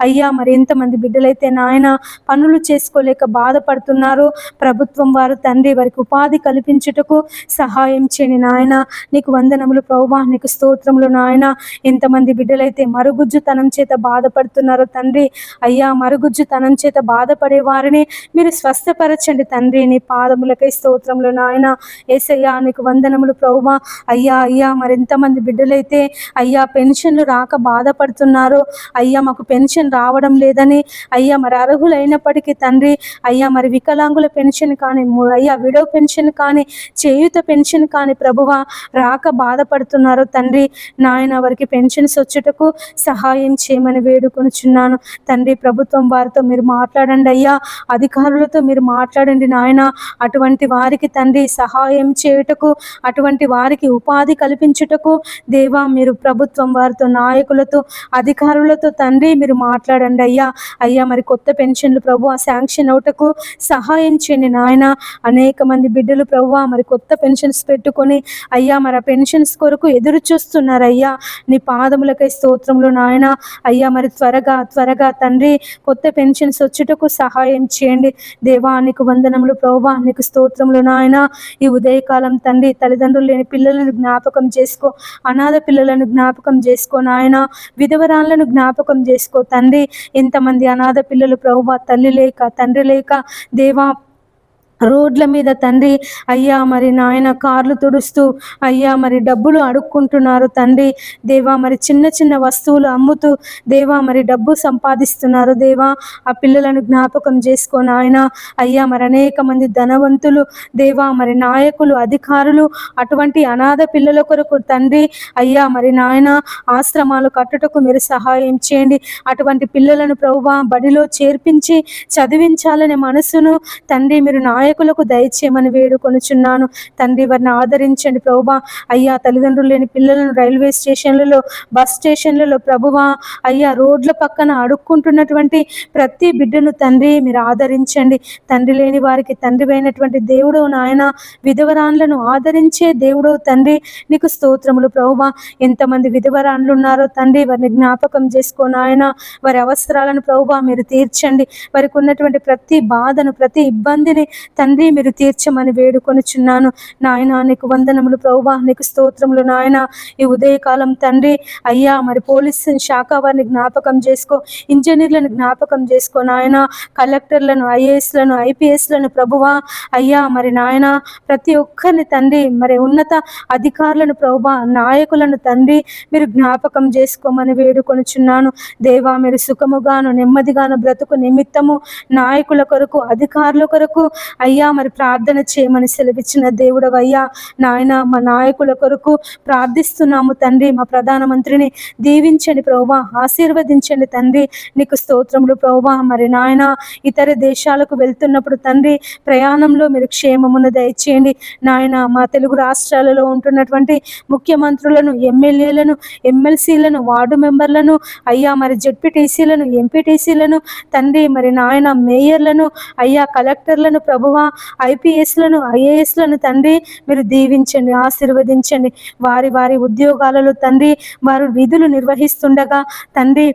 అయ్యా, మరి ఎంతమంది బిడ్డలైతే నాయన పనులు చేసుకోలేక బాధపడుతున్నారు, ప్రభుత్వం వారు తండ్రి వారికి ఉపాధి కల్పించుటకు సహాయం చేయని నాయన, నీకు వందనములు ప్రభువా, నీకు స్తోత్రములు నాయన. ఎంతమంది బిడ్డలైతే మరుగుజ్జుతనం చేత బాధపడుతున్నారో తండ్రి అయ్యా, మరుగుజ్జుతనం చేత బాధపడే వారిని మీరు స్వస్థపరచండి తండ్రి, నీ పాదములకై స్తోత్రములు నాయన. యేసయ్యా, నీకు వందనములు ప్రభువా. అయ్యా అయ్యా, మరి ఎంతమంది బిడ్డలైతే అయ్యా పెన్షన్లు రాక బాధపడుతున్నారో అయ్యా, మాకు పెన్షన్ రావడం లేదని అయ్యా, మరి అర్హులైనప్పటికీ తండ్రి అయ్యా, మరి వికలాంగుల పెన్షన్ కానీ అయ్యా విడో పెన్షన్ కానీ చేయూత పెన్షన్ కానీ ప్రభువా రాక బాధపడుతున్నారో తండ్రి నాయన, వారికి పెన్షన్స్ వచ్చుటకు సహాయం చేయమని వేడుకొనుచున్నాను తండ్రి. ప్రభుత్వం వారితో మీరు మాట్లాడండి అయ్యా, అధికారులతో మీరు మాట్లాడండి నాయన. అటువంటి వారికి తండ్రి సహాయం చేయుటకు, అటువంటి వారికి ఉపాధి కల్పించుటకు దేవా మీరు ప్రభుత్వం వారితో నాయకులతో అధికారులతో తండ్రి మీరు మాట్లాడండి అయ్యా. అయ్యా, మరి కొత్త పెన్షన్లు ప్రభువా శాంక్షన్ అవుటకు సహాయం చేయండి నాయన. అనేక మంది బిడ్డలు ప్రభువా మరి కొత్త పెన్షన్స్ పెట్టుకొని అయ్యా మరి ఆ పెన్షన్స్ కొరకు ఎదురు చూస్తున్నారు అయ్యా, నీ పాదములకై స్తోత్రములు నాయన. అయ్యా, మరి త్వరగా త్వరగా తండ్రి కొత్త పెన్షన్స్ వచ్చుటకు సహాయం చేయండి దేవా, నీకు వందనములు ప్రభువా, నీకు స్తోత్రములు నాయన. ఈ ఉదయకాలం తండ్రి తల్లిదండ్రులు లేని పిల్లలను జ్ఞాపకం చేసుకో, అనాథ పిల్లలను జ్ఞాపకం చేసుకో నాయన, విధవరాలను జ్ఞాపకం చేసుకో తండ్రి. ఎంతమంది అనాథ పిల్లలు ప్రభువా తల్లి లేక తండ్రి లేక దేవా రోడ్ల మీద తండ్రి అయ్యా మరి నాయన కార్లు తుడుస్తూ అయ్యా మరి డబ్బులు అడుక్కుంటున్నారు తండ్రి దేవా, మరి చిన్న చిన్న వస్తువులు అమ్ముతూ దేవా మరి డబ్బు సంపాదిస్తున్నారు దేవా. ఆ పిల్లలను జ్ఞాపకం చేసుకో నాయన. అయ్యా, మరి అనేక మంది ధనవంతులు దేవా మరి నాయకులు అధికారులు అటువంటి అనాథ పిల్లల కొరకు తండ్రి అయ్యా మరి నాయన ఆశ్రమాలు కట్టుటకు మీరు సహాయం చేయండి. అటువంటి పిల్లలను ప్రభువా బడిలో చేర్పించి చదివించాలనే మనసును తండ్రి మీరు నాయకులకు దయచేయమని వేడుకొనుచున్నాను తండ్రి. వారిని ఆదరించండి ప్రభువా. అయ్యా, తల్లిదండ్రులు లేని పిల్లలను రైల్వే స్టేషన్లలో బస్ స్టేషన్లలో ప్రభువా అయ్యా రోడ్ల పక్కన అడుక్కుంటున్నటువంటి ప్రతి బిడ్డను తండ్రి మీరు ఆదరించండి. తండ్రి లేని వారికి తండ్రి అయినటువంటి దేవుడు నాయన, విధవరాన్లను ఆదరించే దేవుడు తండ్రి, నీకు స్తోత్రములు ప్రభువా. ఎంతమంది విధవరాన్లు ఉన్నారో తండ్రి వారిని జ్ఞాపకం చేసుకో నాయన. వారి అవసరాలను ప్రభువా మీరు తీర్చండి. వారికి ఉన్నటువంటి ప్రతి బాధను ప్రతి ఇబ్బందిని తండ్రి మీరు తీర్చమని వేడుకొనుచున్నాను నాయన. నీకు వందనములు ప్రభువా, నీకు స్తోత్రములు నాయన. ఈ ఉదయకాలం తండ్రి అయ్యా మరి పోలీసు శాఖ వారిని జ్ఞాపకం చేసుకో, ఇంజనీర్లను జ్ఞాపకం చేసుకో నాయన, కలెక్టర్లను ఐఏఎస్లను ఐపీఎస్లను ప్రభువా అయ్యా మరి నాయన ప్రతి ఒక్కరిని తండ్రి మరి ఉన్నత అధికారులను ప్రభువా నాయకులను తండ్రి మీరు జ్ఞాపకం చేసుకోమని వేడుకొనుచున్నాను దేవా. మీరు సుఖముగాను నెమ్మదిగాను బ్రతుకు నిమిత్తము నాయకుల కొరకు అధికారుల కొరకు అయ్యా మరి ప్రార్థన చేయమని సెలవిచ్చిన దేవుడవయ్యా నాయన. మా నాయకుల కొరకు ప్రార్థిస్తున్నాము తండ్రి. మా ప్రధానమంత్రిని దీవించండి ప్రభువా, ఆశీర్వదించండి తండ్రి, నీకు స్తోత్రములు ప్రభువా. మరి నాయన ఇతర దేశాలకు వెళ్తున్నప్పుడు తండ్రి ప్రయాణంలో మీరు క్షేమమును దయచేయండి నాయన. మా తెలుగు రాష్ట్రాలలో ఉంటున్నటువంటి ముఖ్యమంత్రులను, ఎమ్మెల్యేలను, ఎమ్మెల్సీలను, వార్డు మెంబర్లను అయ్యా మరి జెడ్పీటీసీలను, ఎంపీటీసీలను తండ్రి మరి నాయన మేయర్లను అయ్యా కలెక్టర్లను ప్రభువా ఐపీఎస్లను ఐఏఎస్లను తండ్రి మీరు దీవించండి, ఆశీర్వదించండి. వారి వారి ఉద్యోగాలలో తండ్రి వారు విధులు నిర్వహిస్తుండగా తండ్రి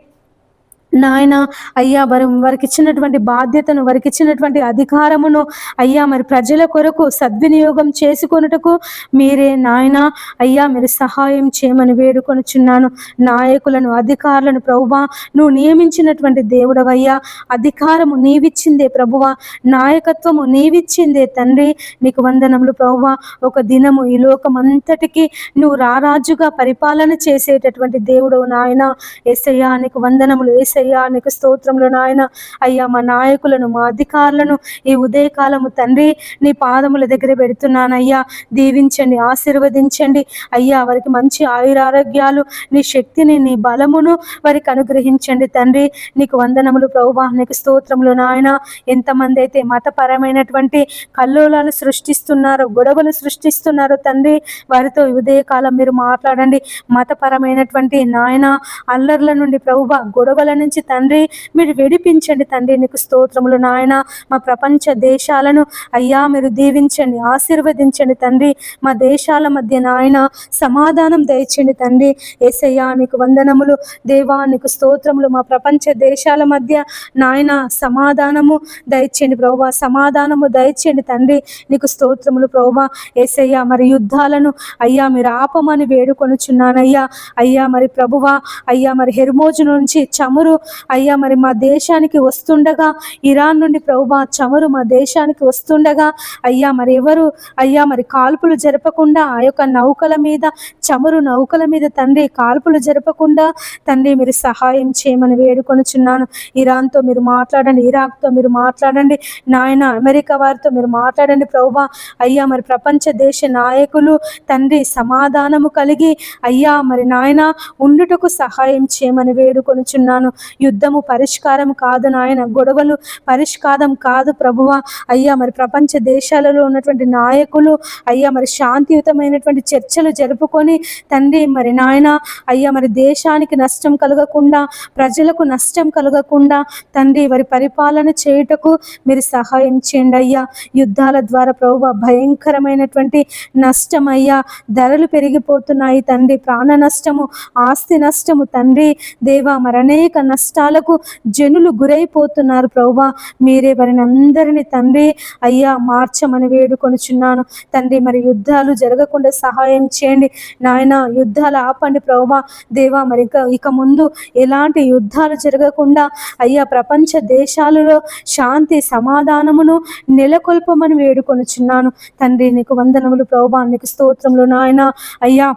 నాయన అయ్యా వారికి ఇచ్చినటువంటి బాధ్యతను వారికి ఇచ్చినటువంటి అధికారమును అయ్యా మరి ప్రజల కొరకు సద్వినియోగం చేసుకొనుటకు మీరే నాయన అయ్యా మీరు సహాయం చేయమని వేడుకొనుచున్నాను. నాయకులను అధికారులను ప్రభువా నువ్వు నియమించినటువంటి దేవుడవయ్యా, అధికారము నీవిచ్చిందే ప్రభువా, నాయకత్వము నీవిచ్చిందే తండ్రి, నీకు వందనములు ప్రభువా. ఒక దినము ఈ లోకం అంతటికి నువ్వు రారాజుగా పరిపాలన చేసేటటువంటి దేవుడు నాయన. యేసయ్యా నీకు వందనములు. యేసయ్యా ఏసయ్యా నీకు స్తోత్రములు నాయన. అయ్యా మా నాయకులను, మా అధికారులను ఈ ఉదయకాలము తండ్రి నీ పాదముల దగ్గర పెడుతున్నానయ్యా. దీవించండి, ఆశీర్వదించండి అయ్యా. వారికి మంచి ఆయురారోగ్యాలు, నీ శక్తిని, నీ బలమును వారికి అనుగ్రహించండి తండ్రి. నీకు వందనములు ప్రభువా, నీకు స్తోత్రములు నాయన. ఎంతమంది అయితే మతపరమైనటువంటి కల్లోలాలు సృష్టిస్తున్నారో, గొడవలు సృష్టిస్తున్నారో తండ్రి, వారితో ఉదయకాలం మీరు మాట్లాడండి. మతపరమైనటువంటి నాయన అల్లర్ల నుండి ప్రభువా, గొడవల నుంచి తండ్రి మీరు విడిపించండి తండ్రి. నీకు స్తోత్రములు నాయన. మా ప్రపంచ దేశాలను అయ్యా మీరు దీవించండి, ఆశీర్వదించండి తండ్రి. మా దేశాల మధ్య నాయన సమాధానం దయచండి తండ్రి. యేసయ్యా నీకు వందనములు దేవా, నీకు స్తోత్రములు. మా ప్రపంచ దేశాల మధ్య నాయన సమాధానము దయచేయండి ప్రభువా, సమాధానము దయచేయండి తండ్రి. నీకు స్తోత్రములు ప్రభువా. యేసయ్యా మరి యుద్ధాలను అయ్యా మీరు ఆపమని వేడుకొనుచున్నానయ్యా. అయ్యా మరి ప్రభువా, అయ్యా మరి హెర్మోజు నుంచి చమురు అయ్యా మరి మా దేశానికి వస్తుండగా, ఇరాన్ నుండి ప్రభువా చమురు మా దేశానికి వస్తుండగా అయ్యా మరి ఎవరు అయ్యా మరి కాల్పులు జరపకుండా ఆ యొక్క నౌకల మీద, చమురు నౌకల మీద తండ్రి కాల్పులు జరపకుండా తండ్రి మీరు సహాయం చేయమని వేడుకొనుచున్నాను. ఇరాన్తో మీరు మాట్లాడండి, ఇరాక్తో మీరు మాట్లాడండి నాయన, అమెరికా వారితో మీరు మాట్లాడండి ప్రభువా. అయ్యా మరి ప్రపంచ దేశ నాయకులు తండ్రి సమాధానము కలిగి అయ్యా మరి నాయన ఉండుటకు సహాయం చేయమని వేడుకొనుచున్నాను. యుద్ధము పరిష్కారం కాదు నాయన, గొడవలు పరిష్కారం కాదు ప్రభువా. అయ్యా మరి ప్రపంచ దేశాలలో ఉన్నటువంటి నాయకులు అయ్యా మరి శాంతియుతమైనటువంటి చర్చలు జరుపుకొని తండ్రి మరి నాయన అయ్యా మరి దేశానికి నష్టం కలగకుండా, ప్రజలకు నష్టం కలగకుండా తండ్రి వారి పరిపాలన చేయుటకు మీరు సహాయం చేయండి అయ్యా. యుద్ధాల ద్వారా ప్రభువా భయంకరమైనటువంటి నష్టం అయ్యా, ధరలు పెరిగిపోతున్నాయి తండ్రి, ప్రాణ నష్టము, ఆస్తి నష్టము తండ్రి దేవా మరి అనేక నష్టాలకు జనులు గురైపోతున్నారు ప్రభువా. మీరే వారిని అందరినీ తండ్రి అయ్యా మార్చమని వేడుకొనుచున్నాను తండ్రి. మరి యుద్ధాలు జరగకుండా సహాయం చేయండి నాయన, యుద్ధాలు ఆపండి ప్రభువా దేవా. మరి ఇక ముందు ఎలాంటి యుద్ధాలు జరగకుండా అయ్యా ప్రపంచ దేశాలలో శాంతి సమాధానమును నెలకొల్పమని వేడుకొనుచున్నాను తండ్రి. నీకు వందనములు ప్రభువా, నీకు స్తోత్రములు నాయన. అయ్యా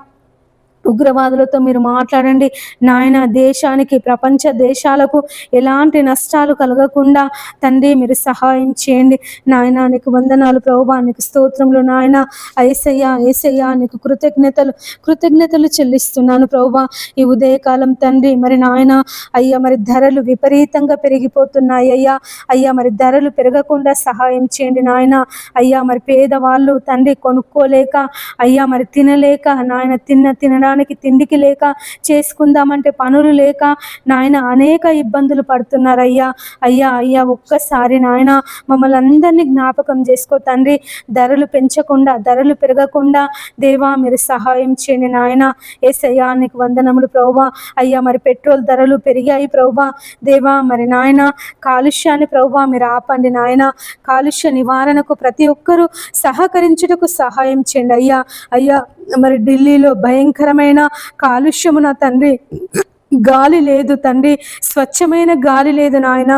ఉగ్రవాదులతో మీరు మాట్లాడండి నాయన. దేశానికి, ప్రపంచ దేశాలకు ఎలాంటి నష్టాలు కలగకుండా తండ్రి మీరు సహాయం చేయండి నాయన. నీకు వందనాలు ప్రభువా, నీకు స్తోత్రములు నాయన. యేసయ్యా యేసయ్యా నీకు కృతజ్ఞతలు చెల్లిస్తున్నాను ప్రభువా. ఈ ఉదయకాలం తండ్రి మరి నాయన అయ్యా మరి ధరలు విపరీతంగా పెరిగిపోతున్నాయి అయ్యా. అయ్యా మరి ధరలు పెరగకుండా సహాయం చేయండి నాయన. అయ్యా మరి పేదవాళ్ళు తండ్రి కొనుక్కోలేక అయ్యా మరి తినలేక నాయన, తినడానికి తిండికి లేక, చేసుకుందామంటే పనులు లేక నాయన అనేక ఇబ్బందులు పడుతున్నారు అయ్యా. అయ్యా అయ్యా ఒక్కసారి నాయన మమ్మల్ని అందరినీ జ్ఞాపకం చేసుకో తండ్రి. ధరలు పెంచకుండా, ధరలు పెరగకుండా దేవా మీరు సహాయం చేయండి నాయన. యేసయ్యా నీకు వందనములు ప్రభువా. అయ్యా మరి పెట్రోల్ ధరలు పెరిగాయి ప్రభువా దేవా. మరి నాయన కాలుష్యాన్ని ప్రభువా మీరు ఆపండి నాయన. కాలుష్య నివారణకు ప్రతి ఒక్కరూ సహకరించుటకు సహాయం చేయండి అయ్యా. అయ్యా మరి ఢిల్లీలో భయంకరమైన కాలుష్యము నా తండ్రి, గాలి లేదు తండ్రి, స్వచ్ఛమైన గాలి లేదు నాయన.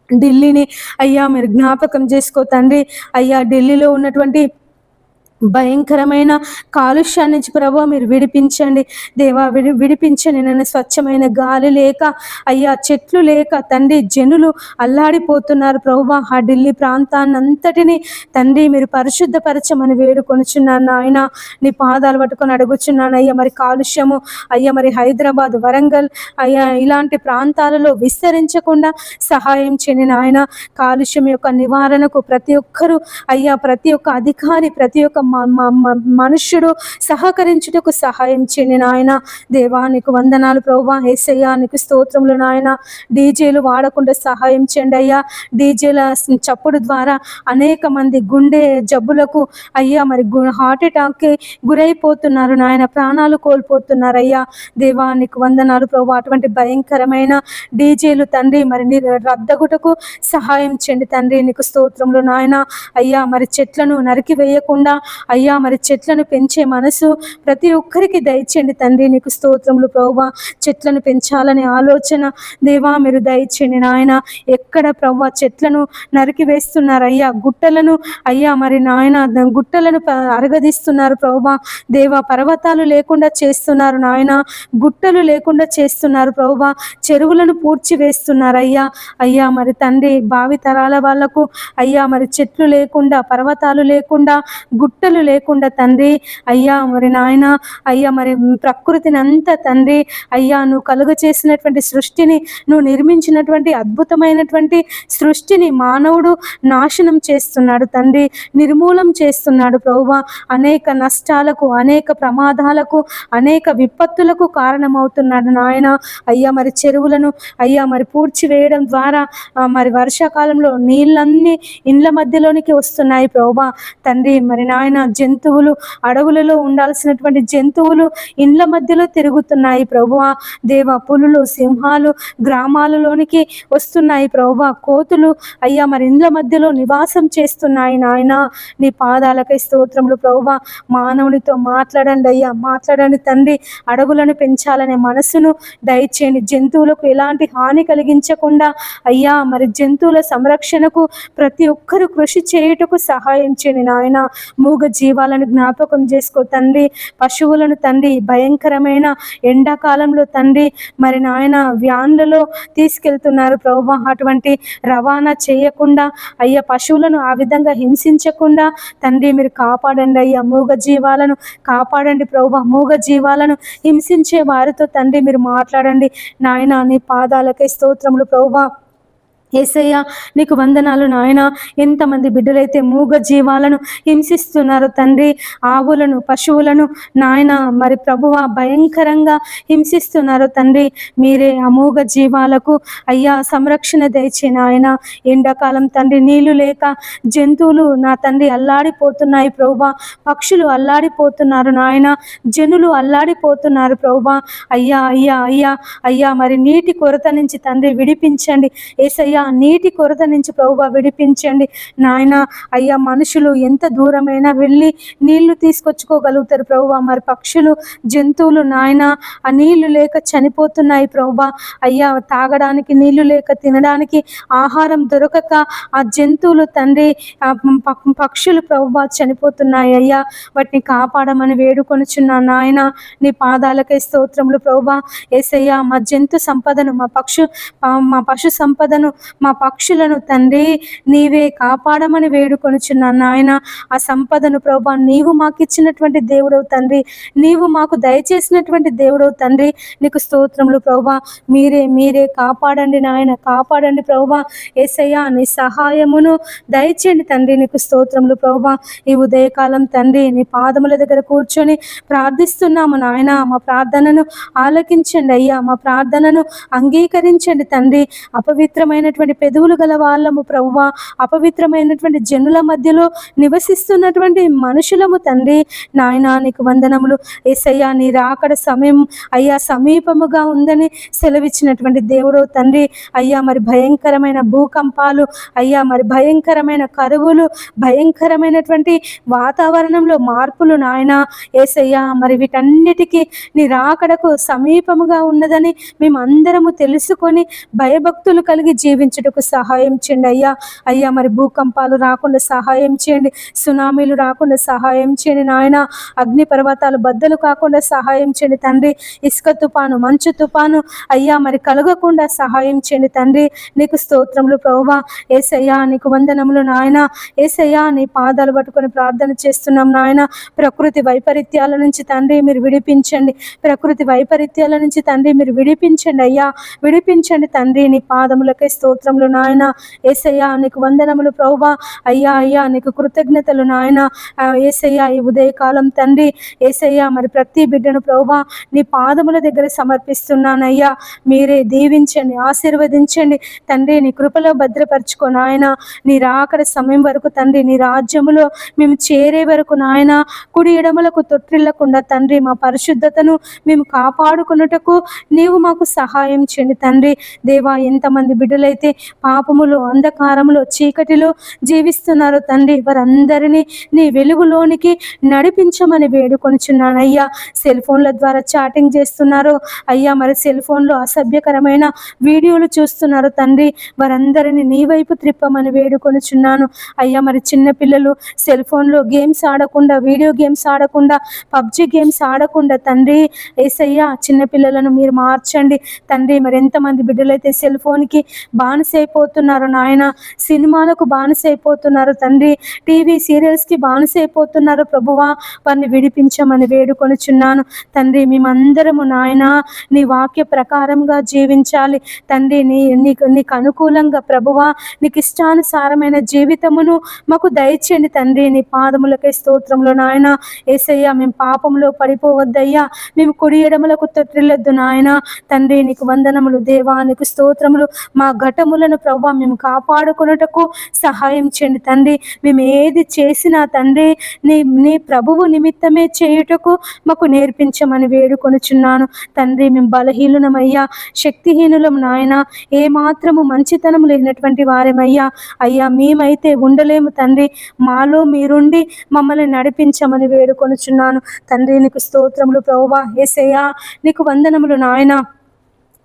ఢిల్లీని అయ్యా మీరు జ్ఞాపకం చేసుకో తండ్రి. అయ్యా ఢిల్లీలో ఉన్నటువంటి భయంకరమైన కాలుష్యాన్ని నుంచి ప్రభు మీరు విడిపించండి దేవా, విడిపించండి నన్ను. స్వచ్ఛమైన గాలి లేక అయ్యా, చెట్లు లేక తండ్రి జనులు అల్లాడిపోతున్నారు ప్రభువా. ఆ ఢిల్లీ ప్రాంతాన్ని అంతటిని తండ్రి మీరు పరిశుద్ధపరచమని వేడుకొనుచున్నాను నాయన. నీ పాదాలు పట్టుకొని అడుగుచున్నాను అయ్యా. మరి కాలుష్యము అయ్యా మరి హైదరాబాద్, వరంగల్ అయ్యా ఇలాంటి ప్రాంతాలలో విస్తరించకుండా సహాయం చేయండి నాయన. కాలుష్యం యొక్క నివారణకు ప్రతి ఒక్కరూ అయ్యా, ప్రతి ఒక్క అధికారి, ప్రతి ఒక్క మనుష్యుడు సహకరించుటకు సహాయం చేయండి నాయన. దేవా నీకు వందనాలు ప్రభువా. యేసయ్యా నీకు స్తోత్రములు నాయన. డీజేలు వాడకుండా సహాయం చేయండి అయ్యా. డీజేల చప్పుడు ద్వారా అనేక మంది గుండె జబ్బులకు అయ్యా మరి హార్ట్ అటాక్కి గురైపోతున్నారు నాయన, ప్రాణాలు కోల్పోతున్నారు అయ్యా. దేవా నీకు వందనాలు ప్రభువా. అటువంటి భయంకరమైన డీజేలు తండ్రి మరి రద్దగుటకు సహాయం చేయండి తండ్రి. నీకు స్తోత్రములు నాయన. అయ్యా మరి చెట్లను నరికి వేయకుండా అయ్యా మరి చెట్లను పెంచే మనసు ప్రతి ఒక్కరికి దయచేయండి తండ్రి. నీకు స్తోత్రములు ప్రభువా. చెట్లను పెంచాలనే ఆలోచన దేవా మీరు దయచేయండి నాయన. ఎక్కడ ప్రభువా చెట్లను నరికి వేస్తున్నారు అయ్యా, గుట్టలను అయ్యా మరి నాయన గుట్టలను అరగదీస్తున్నారు ప్రభువా. దేవా పర్వతాలు లేకుండా చేస్తున్నారు నాయన, గుట్టలు లేకుండా చేస్తున్నారు ప్రభువా, చెరువులను పూడ్చి వేస్తున్నారు అయ్యా. అయ్యా మరి తండ్రి భావి తరాల వాళ్లకు అయ్యా మరి చెట్లు లేకుండా, పర్వతాలు లేకుండా, గుట్టలు లేకుండా తండ్రి అయ్యా మరి నాయన అయ్యా మరి ప్రకృతిని అంతా తండ్రి అయ్యా నువ్వు కలుగ చేసినటువంటి సృష్టిని, నువ్వు నిర్మించినటువంటి అద్భుతమైనటువంటి సృష్టిని మానవుడు నాశనం చేస్తున్నాడు తండ్రి, నిర్మూలం చేస్తున్నాడు ప్రభువా. అనేక నష్టాలకు, అనేక ప్రమాదాలకు, అనేక విపత్తులకు కారణమవుతున్నాడు నాయన. అయ్యా మరి చెరువులను అయ్యా మరి పూడ్చివేయడం ద్వారా మరి వర్షాకాలంలో నీళ్ళన్నీ ఇండ్ల మధ్యలోనికి వస్తున్నాయి ప్రభువా. తండ్రి మరి నాయన జంతువులు, అడవులలో ఉండాల్సినటువంటి జంతువులు ఇండ్ల మధ్యలో తిరుగుతున్నాయి ప్రభువా. దేవ పులులు, సింహాలు గ్రామాలలోనికి వస్తున్నాయి ప్రభువా. కోతులు అయ్యా మరి ఇండ్ల మధ్యలో నివాసం చేస్తున్నాయి నాయన. నీ పాదాలకై స్తోత్రములు ప్రభువా. మానవునితో మాట్లాడండి అయ్యా, మాట్లాడండి తండ్రి. అడవులను పెంచాలనే మనసును దయచేయండి. జంతువులకు ఎలాంటి హాని కలిగించకుండా అయ్యా మరి జంతువుల సంరక్షణకు ప్రతి ఒక్కరూ కృషి చేయుటకు సహాయం చేయండి నాయన. మూగ జీవాలను జ్ఞాపకం చేసుకో తండ్రి. పశువులను తండ్రి భయంకరమైన ఎండాకాలంలో తండ్రి మరి నాయన వ్యాన్లలో తీసుకెళ్తున్నారు ప్రభువా. అటువంటి రవాణా చేయకుండా అయ్యా పశువులను ఆ విధంగా హింసించకుండా తండ్రి మీరు కాపాడండి అయ్యా. మూగ జీవాలను కాపాడండి ప్రభువా. మూగ జీవాలను హింసించే వారితో తండ్రి మీరు మాట్లాడండి నాయన. నీ పాదాలకై స్తోత్రములు ప్రభువా. యేసయ్య నీకు వందనాలు నాయన. ఎంతమంది బిడ్డలైతే మూగ జీవాలను హింసిస్తున్నారు తండ్రి, ఆవులను, పశువులను నాయన మరి ప్రభువ భయంకరంగా హింసిస్తున్నారు తండ్రి. మీరే ఆ మూగ జీవాలకు అయ్యా సంరక్షణ దయచే నాయన. ఎండాకాలం తండ్రి నీళ్లు లేక జంతువులు నా తండ్రి అల్లాడిపోతున్నాయి ప్రభువ, పక్షులు అల్లాడిపోతున్నారు నాయన, జనులు అల్లాడిపోతున్నారు ప్రభువ. అయ్యా అయ్యా అయ్యా అయ్యా మరి నీటి కొరత నుంచి తండ్రి విడిపించండి యేసయ్య. నీటి కొరత నుంచి ప్రభువా విడిపించండి నాయన. అయ్యా మనుషులు ఎంత దూరమైనా వెళ్ళి నీళ్లు తీసుకొచ్చుకోగలుగుతారు ప్రభువా, మరి పక్షులు, జంతువులు నాయన ఆ నీళ్లు లేక చనిపోతున్నాయి ప్రభువా. అయ్యా తాగడానికి నీళ్లు లేక, తినడానికి ఆహారం దొరకక ఆ జంతువులు తండ్రి పక్షులు ప్రభువా చనిపోతున్నాయి అయ్యా. వాటిని కాపాడమని వేడుకొనుచున్నా నాయన. నీ పాదాలకై స్తోత్రములు ప్రభువా. యేసయ్యా మా జంతు సంపదను, మా పశు సంపదను, మా పక్షులను తండ్రి నీవే కాపాడమని వేడుకొనుచున్నాను నాయన. ఆ సంపదను ప్రభువా నీవు మాకు ఇచ్చినటువంటి దేవుడవు తండ్రి, నీవు మాకు దయచేసినటువంటి దేవుడవు తండ్రి. నీకు స్తోత్రములు ప్రభువా. మీరే కాపాడండి నాయన, కాపాడండి ప్రభువా. యేసయ్యా నీ సహాయమును దయచేయండి తండ్రి. నీకు స్తోత్రములు ప్రభువా. ఈ ఉదయకాలం తండ్రి నీ పాదముల దగ్గర కూర్చొని ప్రార్థిస్తున్నాము నాయన. మా ప్రార్థనను ఆలకించండి అయ్యా, మా ప్రార్థనను అంగీకరించండి తండ్రి. అపవిత్రమైనటువంటి పెదవులు గల వాళ్ళము ప్రభువా, అపవిత్రమైనటువంటి జనుల మధ్యలో నివసిస్తున్నటువంటి మనుషులము తండ్రి నాయన. నీకు వందనములు యేసయ్యా. నీ రాకడ సమయం అయ్యా సమీపముగా ఉందని సెలవిచ్చినటువంటి దేవుడు తండ్రి. అయ్యా మరి భయంకరమైన భూకంపాలు, అయ్యా మరి భయంకరమైన కరువులు, భయంకరమైనటువంటి వాతావరణంలో మార్పులు నాయన యేసయ్యా. మరి వీటన్నిటికీ నీ రాకడకు సమీపముగా ఉన్నదని మేము అందరము తెలుసుకొని భయభక్తులు కలిగి జీవించుటకు సహాయం చేయండి అయ్యా. అయ్యా మరి భూకంపాలు రాకుండా సహాయం చేయండి, సునామీలు రాకుండా సహాయం చేయండి నాయన. అగ్ని పర్వతాలు బద్దలు కాకుండా సహాయం చేయండి తండ్రి. ఇసుక తుపాను, మంచు తుపాను అయ్యా మరి కలగకుండా సహాయం చేయండి తండ్రి. నీకు స్తోత్రములు ప్రభువా. యేసయ్యా నీకు వందనములు నాయన. యేసయ్యా నీ పాదాలు పట్టుకొని ప్రార్థన చేస్తున్నాం నాయన. ప్రకృతి వైపరీత్యాల నుంచి తండ్రి మీరు విడిపించండి, ప్రకృతి వైపరీత్యాల నుంచి తండ్రి మీరు విడిపించండి అయ్యా, విడిపించండి తండ్రి. నీ పాదములకై స్తోత్రములు నాయన. యేసయ్యా నీకు వందనములు ప్రభువా. అయ్యా అయ్యా నీకు కృతజ్ఞతలు నాయన. యేసయ్యా ఈ ఉదయకాలం తండ్రి యేసయ్యా మరి ప్రతి బిడ్డను ప్రభువా నీ పాదముల దగ్గర సమర్పిస్తున్నానయ్యా. మీరే దీవించండి, ఆశీర్వదించండి తండ్రి. నీ కృపలో భద్రపరచుకో నాయన. నీ రాకడ సమయం వరకు తండ్రి నీ రాజ్యములో మేము చేరే వరకు నాయన కుడి ఎడమలకు తొట్టిల్లకుండా తండ్రి మా పరిశుద్ధతను మేము కాపాడుకున్నటకు నీవు మాకు సహాయం చేయండి తండ్రి. దేవా ఎంతమంది బిడ్డలైతే బిడ్డలైతే పాపములో, అంధకారములో, చీకటిలో జీవిస్తున్నారో తండ్రి, వారందరినీ నీ వెలుగులోనికి నడిపించమని వేడుకొనుచున్నాను అయ్యా. సెల్ ఫోన్ల ద్వారా చాటింగ్ చేస్తున్నారో అయ్యా, మరి సెల్ ఫోన్లో అసభ్యకరమైన వీడియోలు చూస్తున్నారు తండ్రి, వారందరినీ నీ వైపు త్రిప్పమని వేడుకొనుచున్నాను అయ్యా. మరి చిన్న పిల్లలు సెల్ ఫోన్లో గేమ్స్ ఆడకుండా, వీడియో గేమ్స్ ఆడకుండా, పబ్జి గేమ్స్ ఆడకుండా తండ్రి యేసయ్యా, చిన్న పిల్లలను మీరు మార్చండి తండ్రి. మరి ఎంతమంది బిడ్డలైతే సెల్ ఫోన్కి బానిసైపోతున్నారు నాయన, సినిమాలకు బానిసైపోతున్నారు తండ్రి, టీవీ సీరియల్స్కి బానిసైపోతున్నారు ప్రభువా, వారిని విడిపించమని వేడుకొనుచున్నాను తండ్రి. మేమందరము నాయన నీ వాక్య ప్రకారంగా జీవించాలి తండ్రి, నీకు అనుకూలంగా ప్రభువా, నీకు ఇష్టానుసారమైన జీవితమును మాకు దయచేయండి తండ్రి. నీ పాదములకే స్తోత్రంలో నాయన యేసయ్యా, మేము పాపంలో పడిపోవద్దయ్యా, మేము కుడి ఎడమలకు తొట్టిల్లొద్దు నాయన తండ్రి. నీకు వందనములు దేవా, నీకు స్తోత్రములు. మా ఘటములను ప్రభువా మేము కాపాడుకొనుటకు సహాయం చేయండి తండ్రి. మేము ఏది చేసినా తండ్రి నీ ప్రభువు నిమిత్తమే చేయుటకు మాకు నేర్పించమని వేడుకొనుచున్నాను తండ్రి. మేము బలహీనులమయ్యా, శక్తిహీనులం నాయన, ఏమాత్రము మంచితనం లేనటువంటి వారేమయ్యా అయ్యా. మేమైతే ఉండలేము తండ్రి, మాలో మీరుండి మమ్మల్ని నడిపించమని వేడుకొనుచున్నాను తండ్రి. నీకు స్తోత్రములు ప్రభువా యేసయ్యా, నీకు వందనములు నాయన.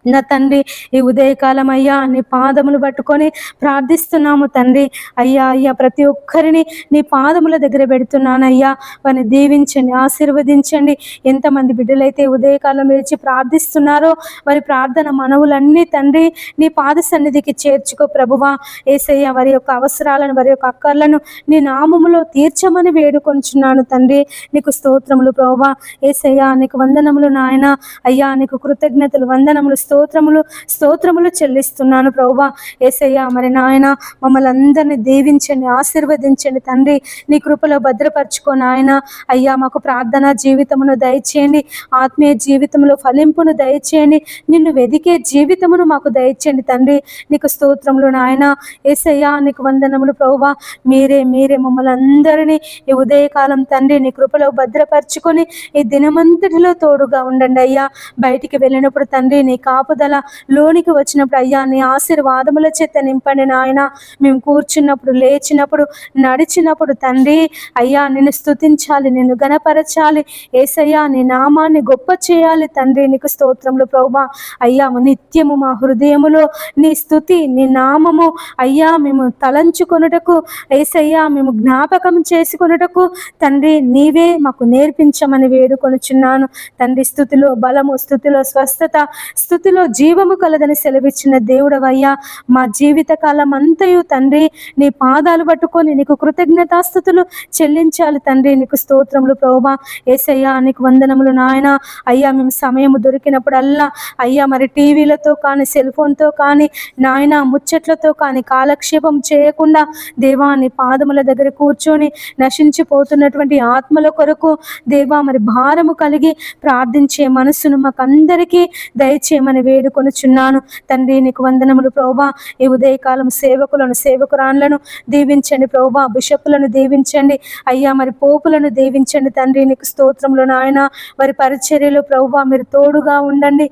నా తండ్రి, ఈ ఉదయకాలం అయ్యా నీ పాదములు పట్టుకొని ప్రార్థిస్తున్నాము తండ్రి. అయ్యా ప్రతి ఒక్కరిని నీ పాదముల దగ్గర పెడుతున్నానయ్యా, వారిని దీవించండి, ఆశీర్వదించండి. ఎంతమంది బిడ్డలైతే ఉదయకాలం లేచి ప్రార్థిస్తున్నారో వారి ప్రార్థన మనవులన్నీ తండ్రి నీ పాద సన్నిధికి చేర్చుకో ప్రభువా యేసయ్య. వారి యొక్క అవసరాలను, వారి యొక్క అక్కర్లను నీ నామములో తీర్చమని వేడుకొంచున్నాను తండ్రి. నీకు స్తోత్రములు ప్రభువా యేసయ్య, నీకు వందనములు నాయన. అయ్యా నీకు కృతజ్ఞతలు, వందనములు, స్తోత్రములు చెల్లిస్తున్నాను ప్రభువా యేసయ్యా. మరి నాయన మమ్మల్ని అందరినీ దీవించండి, ఆశీర్వదించండి తండ్రి. నీ కృపలో భద్రపరచుకో నాయన. అయ్యా మాకు ప్రార్థనా జీవితమును దయచేయండి, ఆత్మీయ జీవితంలో ఫలింపును దయచేయండి, నిన్ను వెదికే జీవితమును మాకు దయచేయండి తండ్రి. నీకు స్తోత్రములు నాయన యేసయ్యా, నీకు వందనములు ప్రభువా. మీరే మమ్మల్ని అందరినీ ఈ ఉదయకాలం తండ్రి నీ కృపలో భద్రపరచుకొని ఈ దినమంతటిలో తోడుగా ఉండండి అయ్యా. బయటికి వెళ్ళినప్పుడు తండ్రి నీ కాపుదల, లోనికి వచ్చినప్పుడు అయ్యా నీ ఆశీర్వాదముల చేత నింపండి నాయన. మేము కూర్చున్నప్పుడు, లేచినప్పుడు, నడిచినప్పుడు తండ్రి అయ్యా నిన్ను స్తుతించాలి, నిన్ను గణపరచాలి యేసయ్యా, నీ నామాన్ని గొప్ప చేయాలి తండ్రి. నీకు స్తోత్రములు ప్రభువా. అయ్యా నిత్యము మా హృదయములో నీ స్తుతి, నీ నామము అయ్యా మేము తలంచుకొనుటకు యేసయ్యా, మేము జ్ఞాపకం చేసుకొనుటకు తండ్రి నీవే మాకు నేర్పించమని వేడుకొనుచున్నాను తండ్రి. స్తుతిలో బలము, స్తుతిలో స్వస్థత, స్థుతిలో జీవము కలదని సెలవిచ్చిన దేవుడవయ్యా. మా జీవిత కాలం అంతయు తండ్రి నీ పాదాలు పట్టుకొని నీకు కృతజ్ఞతాస్తుతులు చెల్లించాలి తండ్రి. నీకు స్తోత్రములు ప్రభువా యేసయ్యా, నీకు వందనములు నాయన. అయ్యా మేము సమయము దొరికినప్పుడల్లా అయ్యా మరి టీవీలతో కానీ, సెల్ ఫోన్తో కానీ నాయన, ముచ్చట్లతో కానీ కాలక్షేపం చేయకుండా దేవా నీ పాదముల దగ్గర కూర్చొని నశించిపోతున్నటువంటి ఆత్మల కొరకు దేవా మరి భారము కలిగి ప్రార్థించే మనస్సును మాకందరికీ దయచేయమని వేడుకొనుచున్నాను తండ్రి. నీకు వందనములు ప్రభువా. ఈ ఉదయకాలం సేవకులను, సేవకురాన్లను దీవించండి ప్రభువా. బిషపులను దీవించండి అయ్యా, మరి పోపులను దీవించండి తండ్రి. నీకు స్తోత్రములు నాయన. వారి పరిచర్యలో ప్రభువా మీరు తోడుగా ఉండండి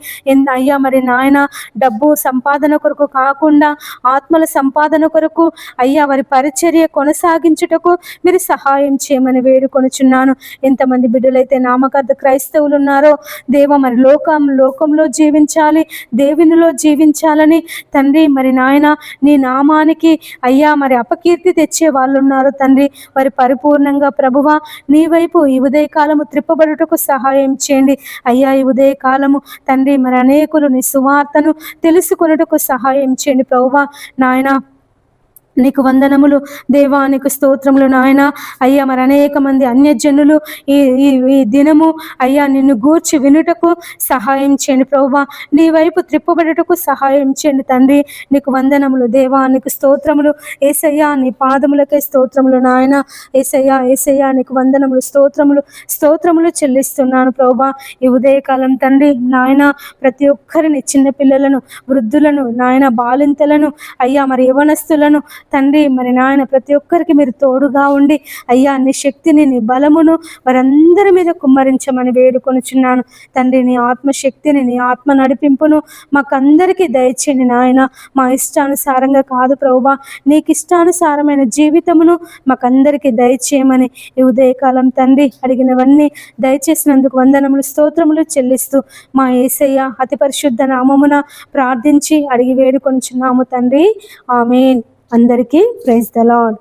అయ్యా. మరి నాయన డబ్బు సంపాదన కొరకు కాకుండా ఆత్మల సంపాదన కొరకు అయ్యా వారి పరిచర్య కొనసాగించుటకు మీరు సహాయం చేయమని వేడుకొనుచున్నాను. ఎంతమంది బిడ్డలైతే నామకార్థ క్రైస్తవులు ఉన్నారో దేవ మరి లోకంలో జీవించాలి, దేవునిలో జీవించాలని తండ్రి మరి నాయన నీ నామానికి అయ్యా మరి అపకీర్తి తెచ్చే వాళ్ళు ఉన్నారు తండ్రి. వారి పరిపూర్ణంగా ప్రభువా నీ వైపు ఈ ఉదయకాలము త్రిప్పబడుటకు సహాయం చేయండి అయ్యా. ఈ ఉదయకాలము తండ్రి మరి అనేకులు నీ సువార్తను తెలుసుకొనుటకు సహాయం చేయండి ప్రభువా నాయన. నీకు వందనములు దేవా, నీకు స్తోత్రములు నాయన. అయ్యా మరి అనేక మంది అన్యజనులు ఈ దినము అయ్యా నిన్ను గూర్చి వినుటకు సహాయం చేయండి ప్రభువా. నీ వైపు త్రిప్పబడుటకు సహాయం చేయండి తండ్రి. నీకు వందనములు దేవా, నీకు స్తోత్రములు యేసయ్యా. నీ పాదములకే స్తోత్రములు నాయన. యేసయ్యా నీకు వందనములు, స్తోత్రములు చెల్లిస్తున్నాను ప్రభువా. ఈ ఉదయకాలం తండ్రి నాయన ప్రతి ఒక్కరిని, చిన్న పిల్లలను, వృద్ధులను నాయన, బాలింతలను అయ్యా మరి యవనస్తులను తండ్రి మరి నాయన ప్రతి ఒక్కరికి మీరు తోడుగా ఉండి అయ్యా నీ శక్తిని నీ బలమును వారందరి మీద కుమ్మరించమని వేడుకొనుచున్నాను తండ్రి. నీ ఆత్మశక్తిని నీ ఆత్మ నడిపింపును మాకందరికీ దయచేయండి నాయన. మా ఇష్టానుసారంగా కాదు ప్రభువా, నీకు ఇష్టానుసారమైన జీవితమును మాకందరికీ దయచేయమని ఈ ఉదయకాలం తండ్రి అడిగినవన్నీ దయచేసినందుకు వందనములు స్తోత్రములు చెల్లిస్తూ మా యేసయ్య అతి పరిశుద్ధ నామమున ప్రార్థించి అడిగి వేడుకొనుచున్నాము తండ్రి. ఆమేన్. అందరికీ ప్రైజ్ ద లార్డ్.